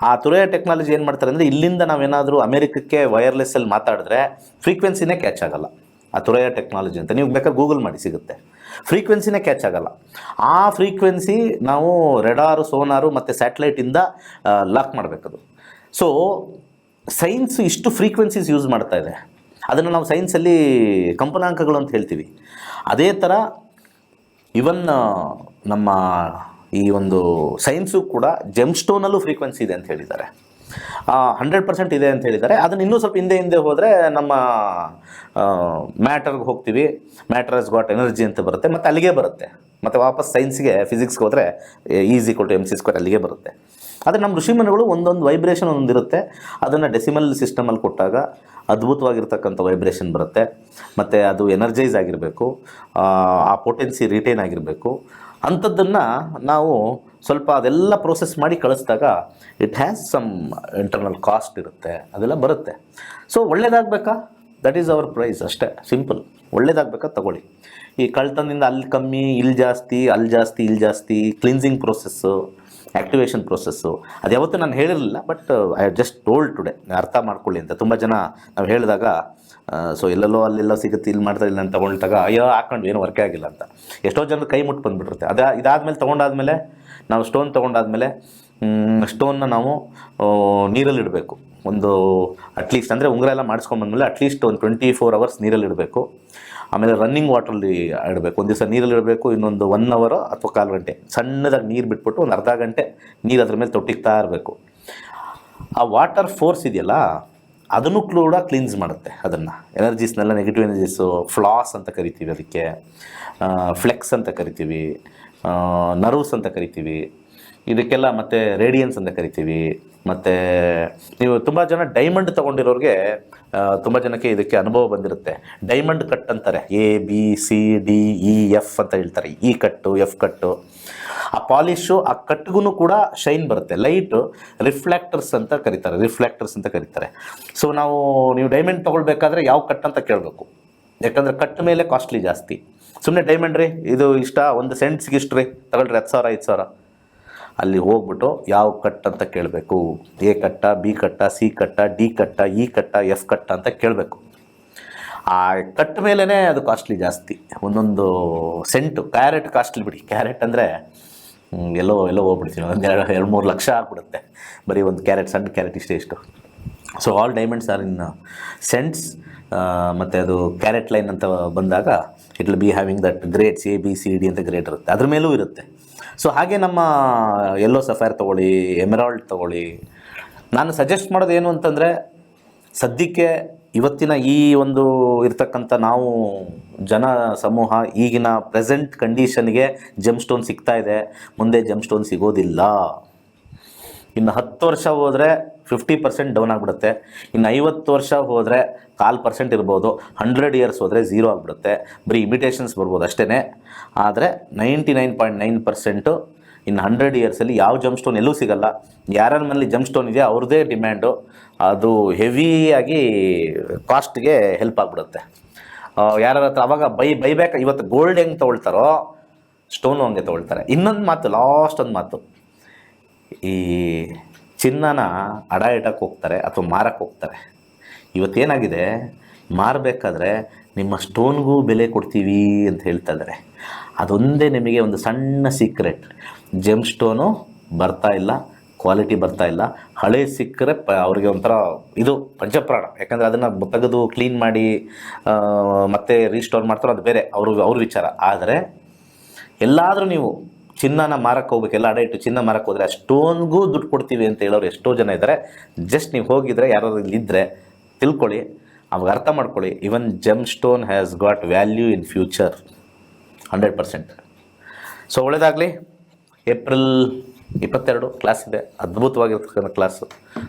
ಆ ತುರೆಯ ಟೆಕ್ನಾಲಜಿ ಏನು ಮಾಡ್ತಾರೆ ಅಂದರೆ, ಇಲ್ಲಿಂದ ನಾವೇನಾದರೂ ಅಮೆರಿಕಕ್ಕೆ ವೈರ್ಲೆಸ್ಸಲ್ಲಿ ಮಾತಾಡಿದ್ರೆ ಫ್ರೀಕ್ವೆನ್ಸಿನೇ ಕ್ಯಾಚ್ ಆಗಲ್ಲ. ಆ ತುರೆಯ ಟೆಕ್ನಾಲಜಿ ಅಂತ ನೀವು ಬೇಕಾದ್ರೆ ಗೂಗಲ್ ಮಾಡಿ ಸಿಗುತ್ತೆ. ಫ್ರೀಕ್ವೆನ್ಸಿನೇ ಕ್ಯಾಚ್ ಆಗಲ್ಲ. ಆ ಫ್ರೀಕ್ವೆನ್ಸಿ ನಾವು ರೆಡಾರು, ಸೋನಾರು ಮತ್ತು ಸ್ಯಾಟಲೈಟಿಂದ ಲಾಕ್ ಮಾಡಬೇಕದು. ಸೊ ಸೈನ್ಸ್ ಇಷ್ಟು ಫ್ರೀಕ್ವೆನ್ಸೀಸ್ ಯೂಸ್ ಮಾಡ್ತಾ ಇದೆ. ಅದನ್ನು ನಾವು ಸೈನ್ಸಲ್ಲಿ ಕಂಪನಾಂಕಗಳು ಅಂತ ಹೇಳ್ತೀವಿ. ಅದೇ ಥರ ಇವನ್ ನಮ್ಮ ಈ ಒಂದು ಸೈನ್ಸು ಕೂಡ ಜೆಮ್ಸ್ಟೋನಲ್ಲೂ ಫ್ರೀಕ್ವೆನ್ಸಿ ಇದೆ ಅಂತ ಹೇಳಿದ್ದಾರೆ. 100% ಇದೆ ಅಂತ ಹೇಳಿದ್ದಾರೆ. ಅದನ್ನು ಇನ್ನೂ ಸ್ವಲ್ಪ ಹಿಂದೆ ಹೋದರೆ ನಮ್ಮ ಮ್ಯಾಟರ್ಗೆ ಹೋಗ್ತೀವಿ. ಮ್ಯಾಟರ್ ಹಸ್ ಗಾಟ್ ಎನರ್ಜಿ ಅಂತ ಬರುತ್ತೆ, ಮತ್ತು ಅಲ್ಲಿಗೆ ಬರುತ್ತೆ. ಮತ್ತು ವಾಪಸ್ ಸೈನ್ಸ್ಗೆ, ಫಿಸಿಕ್ಸ್ಗೆ ಹೋದರೆ E=mc² ಅಲ್ಲಿಗೆ ಬರುತ್ತೆ. ಆದರೆ ನಮ್ಮ ಋಷಿಮುನಿಗಳು ಒಂದೊಂದು ವೈಬ್ರೇಷನ್ ಒಂದಿರುತ್ತೆ. ಅದನ್ನು ಡೆಸಿಮಲ್ ಸಿಸ್ಟಮಲ್ಲಿ ಕೊಟ್ಟಾಗ ಅದ್ಭುತವಾಗಿರ್ತಕ್ಕಂಥ ವೈಬ್ರೇಷನ್ ಬರುತ್ತೆ. ಮತ್ತು ಅದು ಎನರ್ಜೈಸ್ ಆಗಿರಬೇಕು, ಆ ಪೊಟೆನ್ಸಿ ರಿಟೈನ್ ಆಗಿರಬೇಕು. ಅಂಥದ್ದನ್ನು ನಾವು ಸ್ವಲ್ಪ ಅದೆಲ್ಲ ಪ್ರೋಸೆಸ್ ಮಾಡಿ ಕಳಿಸಿದಾಗ it has some internal cost ಇರುತ್ತೆ, ಅದೆಲ್ಲ ಬರುತ್ತೆ. ಸೊ ಒಳ್ಳೇದಾಗಬೇಕಾ, ದಟ್ ಈಸ್ ಅವರ್ ಪ್ರೈಸ್, ಅಷ್ಟೇ ಸಿಂಪಲ್. ಒಳ್ಳೇದಾಗಬೇಕಾ ತಗೊಳ್ಳಿ. ಈ ಕಳ್ತನದಿಂದ ಅಲ್ಲಿ ಕಮ್ಮಿ, ಇಲ್ಲಿ ಜಾಸ್ತಿ, ಅಲ್ಲಿ ಜಾಸ್ತಿ, ಇಲ್ಲಿ ಜಾಸ್ತಿ, ಕ್ಲಿನ್ಸಿಂಗ್ ಪ್ರೋಸೆಸ್ಸು, ಆ್ಯಕ್ಟಿವೇಷನ್ ಪ್ರೋಸೆಸ್ಸು, ಅದು ಯಾವತ್ತೂ ನಾನು ಹೇಳಿರಲಿಲ್ಲ. But I just told today, ಅರ್ಥ ಮಾಡ್ಕೊಳ್ಳಿ ಅಂತ. ತುಂಬ ಜನ ನಾವು ಹೇಳಿದಾಗ ಸೊ ಎಲ್ಲೆಲ್ಲೋ ಅಲ್ಲೆಲ್ಲೋ ಸಿಗುತ್ತೆ, ಇಲ್ಲಿ ಮಾಡ್ತಾ ಇಲ್ಲ ಅಂತ ತೊಗೊಂಡಾಗ ಅಯ್ಯೋ ಹಾಕೊಂಡು ಏನೂ ವರ್ಕೇ ಆಗಿಲ್ಲ ಅಂತ ಎಷ್ಟೋ ಜನರು ಕೈ ಮುಟ್ಟು ಬಂದುಬಿಟ್ಟಿರುತ್ತೆ. ಇದಾದಮೇಲೆ ತೊಗೊಂಡಾದ್ಮೇಲೆ, ನಾವು ಸ್ಟೋನ್ ತೊಗೊಂಡಾದ್ಮೇಲೆ ಸ್ಟೋನ್ನ ನಾವು ನೀರಲ್ಲಿಡಬೇಕು. ಒಂದು ಅಟ್ಲೀಸ್ಟ್ ಅಂದರೆ ಉಂಗುರ ಎಲ್ಲ ಮಾಡಿಸ್ಕೊಂಬಂದ್ಮೇಲೆ ಅಟ್ಲೀಸ್ಟ್ ಒಂದು 24 hours ನೀರಲ್ಲಿಡಬೇಕು. ಆಮೇಲೆ ರನ್ನಿಂಗ್ ವಾಟ್ರಲ್ಲಿ ಇಡಬೇಕು. ಒಂದು ದಿವಸ ನೀರಲ್ಲಿ ಇಡಬೇಕು, ಇನ್ನೊಂದು 1 hour ಅಥವಾ 1/4 ಗಂಟೆ ಸಣ್ಣದಾಗಿ ನೀರು ಬಿಟ್ಬಿಟ್ಟು ಒಂದು ಅರ್ಧ ಗಂಟೆ ನೀರು ಅದ್ರ ಮೇಲೆ ತೊಟ್ಟಿಗ್ತಾ ಇರಬೇಕು. ಆ ವಾಟರ್ ಫೋರ್ಸ್ ಇದೆಯಲ್ಲ, ಅದನ್ನು ಕೂಡ ಕ್ಲೀನ್ಸ್ ಮಾಡುತ್ತೆ. ಅದನ್ನು ಎನರ್ಜೀಸ್ನೆಲ್ಲ, ನೆಗೆಟಿವ್ ಎನರ್ಜೀಸು, ಫ್ಲಾಸ್ ಅಂತ ಕರಿತೀವಿ, ಅದಕ್ಕೆ ಫ್ಲೆಕ್ಸ್ ಅಂತ ಕರಿತೀವಿ, ನರ್ವ್ಸ್ ಅಂತ ಕರಿತೀವಿ, ಇದಕ್ಕೆಲ್ಲ ಮತ್ತು ರೇಡಿಯನ್ಸ್ ಅಂತ ಕರಿತೀವಿ. ಮತ್ತು ನೀವು ತುಂಬ ಜನ ಡೈಮಂಡ್ ತೊಗೊಂಡಿರೋರಿಗೆ ತುಂಬ ಜನಕ್ಕೆ ಇದಕ್ಕೆ ಅನುಭವ ಬಂದಿರುತ್ತೆ. ಡೈಮಂಡ್ ಕಟ್ ಅಂತಾರೆ, ABCDEF ಅಂತ ಹೇಳ್ತಾರೆ. E ಕಟ್ಟು, F ಕಟ್ಟು. ಆ ಪಾಲಿಶು, ಆ ಕಟ್ಗೂ ಕೂಡ ಶೈನ್ ಬರುತ್ತೆ. ಲೈಟು ರಿಫ್ಲೆಕ್ಟರ್ಸ್ ಅಂತ ಕರೀತಾರೆ. ಸೊ ನೀವು ಡೈಮಂಡ್ ತೊಗೊಳ್ಬೇಕಾದ್ರೆ ಯಾವ ಕಟ್ ಅಂತ ಕೇಳಬೇಕು. ಯಾಕಂದರೆ ಕಟ್ ಮೇಲೆ ಕಾಸ್ಟ್ಲಿ ಜಾಸ್ತಿ. ಸುಮ್ಮನೆ ಡೈಮಂಡ್ ರೀ, ಇದು ಇಷ್ಟ, 1 ಸೆಂಟ್ಸ್ಗೆ ಇಷ್ಟು ರೀ, ತಗೊಳ್ರಿ 10,000 5,000. ಅಲ್ಲಿ ಹೋಗ್ಬಿಟ್ಟು ಯಾವ ಕಟ್ ಅಂತ ಕೇಳಬೇಕು. A ಕಟ್ಟ, B ಕಟ್ಟ, C ಕಟ್ಟ, D ಕಟ್ಟ, E ಕಟ್ಟ, F ಕಟ್ಟ ಅಂತ ಕೇಳಬೇಕು. ಆ ಕಟ್ ಮೇಲೇ ಅದು ಕಾಸ್ಟ್ಲಿ ಜಾಸ್ತಿ. ಒಂದೊಂದು ಸೆಂಟು, ಕ್ಯಾರೆಟ್ ಕಾಸ್ಟ್ಲಿ ಬಿಡಿ. ಕ್ಯಾರೆಟ್ ಅಂದರೆ ಎಲ್ಲೋ ಹೋಗ್ಬಿಡ್ತೀವಿ, ಒಂದು 2-3 ಲಕ್ಷ ಆಗ್ಬಿಡುತ್ತೆ ಬರೀ ಒಂದು ಕ್ಯಾರೆಟ್, ಸಣ್ಣ ಕ್ಯಾರೆಟ್ ಇಷ್ಟು. ಸೊ ಆಲ್ ಡೈಮಂಡ್ಸ್ ಆರ್ ಇನ್ ಸೆಂಟ್ಸ್. ಮತ್ತು ಅದು ಕ್ಯಾರೆಟ್ ಲೈನ್ ಅಂತ ಬಂದಾಗ it will be having that grades, ABCD ಅಂತ ಗ್ರೇಡ್ ಇರುತ್ತೆ, ಅದ್ರ ಮೇಲೂ ಇರುತ್ತೆ. ಸೊ ಹಾಗೆ ನಮ್ಮ ಯೆಲ್ಲೋ ಸಫೈರ್ ತೊಗೊಳ್ಳಿ, ಎಮರಾಲ್ಡ್ ತೊಗೊಳ್ಳಿ. ನಾನು ಸಜೆಸ್ಟ್ ಮಾಡೋದು ಏನು ಅಂತಂದರೆ, ಸದ್ಯಕ್ಕೆ ಇವತ್ತಿನ ಈ ಒಂದು ಇರ್ತಕ್ಕಂಥ ನಾವು ಜನ ಸಮೂಹ, ಈಗಿನ ಪ್ರೆಸೆಂಟ್ ಕಂಡೀಷನ್ಗೆ ಜೆಮ್ಸ್ಟೋನ್ ಸಿಗ್ತಾ ಇದೆ. ಮುಂದೆ ಜೆಮ್ಸ್ಟೋನ್ ಸಿಗೋದಿಲ್ಲ. ಇನ್ನು 10 ವರ್ಷ ಹೋದರೆ 50% ಡೌನ್ ಆಗಿಬಿಡುತ್ತೆ. ಇನ್ನು 50 ವರ್ಷ ಹೋದರೆ 1/4% ಇರ್ಬೋದು. 100 years ಹೋದರೆ 0 ಆಗಿಬಿಡುತ್ತೆ. ಬರೀ ಇಮಿಟೇಷನ್ಸ್ ಬರ್ಬೋದು ಅಷ್ಟೇ. ಆದರೆ 99.9% ಇನ್ನು 100 yearsಲ್ಲಿ ಯಾವ ಜಮ್ಸ್ಟೋನ್ ಎಲ್ಲೂ ಸಿಗಲ್ಲ. ಯಾರ್ಯಾರ ಮನೇಲಿ ಜಮ್ಸ್ಟೋನ್ ಇದೆಯೋ ಅವ್ರದ್ದೇ ಡಿಮ್ಯಾಂಡು. ಅದು ಹೆವಿಯಾಗಿ ಕಾಸ್ಟ್ಗೆ ಹೆಲ್ಪ್ ಆಗಿಬಿಡುತ್ತೆ. ಯಾರ ಹತ್ರ ಅವಾಗ ಬೈಬೇಕು. ಇವತ್ತು ಗೋಲ್ಡ್ ಹೆಂಗೆ ತೊಗೊಳ್ತಾರೋ ಸ್ಟೋನು ಹಂಗೆ ತೊಗೊಳ್ತಾರೆ. ಇನ್ನೊಂದು ಮಾತು, ಲಾಸ್ಟ್ ಒಂದು ಮಾತು, ಈ ಚಿನ್ನನ ಅಡ ಇಡಕ್ಕೆ ಹೋಗ್ತಾರೆ ಅಥವಾ ಮಾರಕ್ಕೆ ಹೋಗ್ತಾರೆ. ಇವತ್ತೇನಾಗಿದೆ, ಮಾರಬೇಕಾದ್ರೆ ನಿಮ್ಮ ಸ್ಟೋನ್ಗೂ ಬೆಲೆ ಕೊಡ್ತೀವಿ ಅಂತ ಹೇಳ್ತಾ ಇದ್ದಾರೆ. ಅದೊಂದೇ ನಿಮಗೆ ಒಂದು ಸಣ್ಣ ಸೀಕ್ರೆಟ್. ಜೆಮ್ ಸ್ಟೋನು ಬರ್ತಾ ಇಲ್ಲ, ಕ್ವಾಲಿಟಿ ಬರ್ತಾ ಇಲ್ಲ. ಹಳೆ ಸಿಕ್ಕರೆ ಅವ್ರಿಗೆ ಒಂಥರ ಇದು ಪಂಚಪ್ರಾಣ. ಯಾಕಂದರೆ ಅದನ್ನು ತೆಗೆದು ಕ್ಲೀನ್ ಮಾಡಿ ಮತ್ತೆ ರೀಸ್ಟೋರ್ ಮಾಡ್ತಾರೋ ಅದು ಬೇರೆ, ಅವ್ರ ವಿಚಾರ. ಆದರೆ ಎಲ್ಲಾದರೂ ನೀವು ಚಿನ್ನನ ಮಾರಕ್ಕೆ ಹೋಗ್ಬೇಕು, ಎಲ್ಲ ಅಡ ಇಟ್ಟು ಚಿನ್ನ ಮಾರಕ್ಕೆ ಹೋದರೆ ಆ ಸ್ಟೋನ್ಗೂ ದುಡ್ಡು ಕೊಡ್ತೀವಿ ಅಂತ ಹೇಳೋರು ಎಷ್ಟೋ ಜನ ಇದ್ದಾರೆ. ಜಸ್ಟ್ ನೀವು ಹೋಗಿದ್ರೆ, ಯಾರಾದ್ರು ಇಲ್ಲಿದ್ದರೆ ತಿಳ್ಕೊಳ್ಳಿ, ಅವಾಗ ಅರ್ಥ ಮಾಡ್ಕೊಳ್ಳಿ. Even gem stone has got value in future 100%. So ಒಳ್ಳೆಯದಾಗಲಿ. ಏಪ್ರಿಲ್ 22 ಕ್ಲಾಸ್ ಇದೆ, ಅದ್ಭುತವಾಗಿರ್ತಕ್ಕಂಥ ಕ್ಲಾಸು.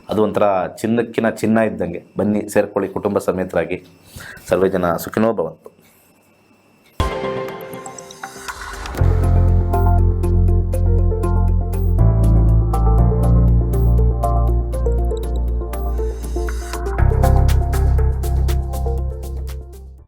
ಅದು ಒಂಥರ ಚಿನ್ನಕ್ಕಿಂತ ಚಿನ್ನ ಇದ್ದಂಗೆ. ಬನ್ನಿ ಸೇರ್ಕೊಳ್ಳಿ ಕುಟುಂಬ ಸಮೇತರಾಗಿ. ಸರ್ವೇ ಜನ ಸುಖಿನೋ ಭವಂತು.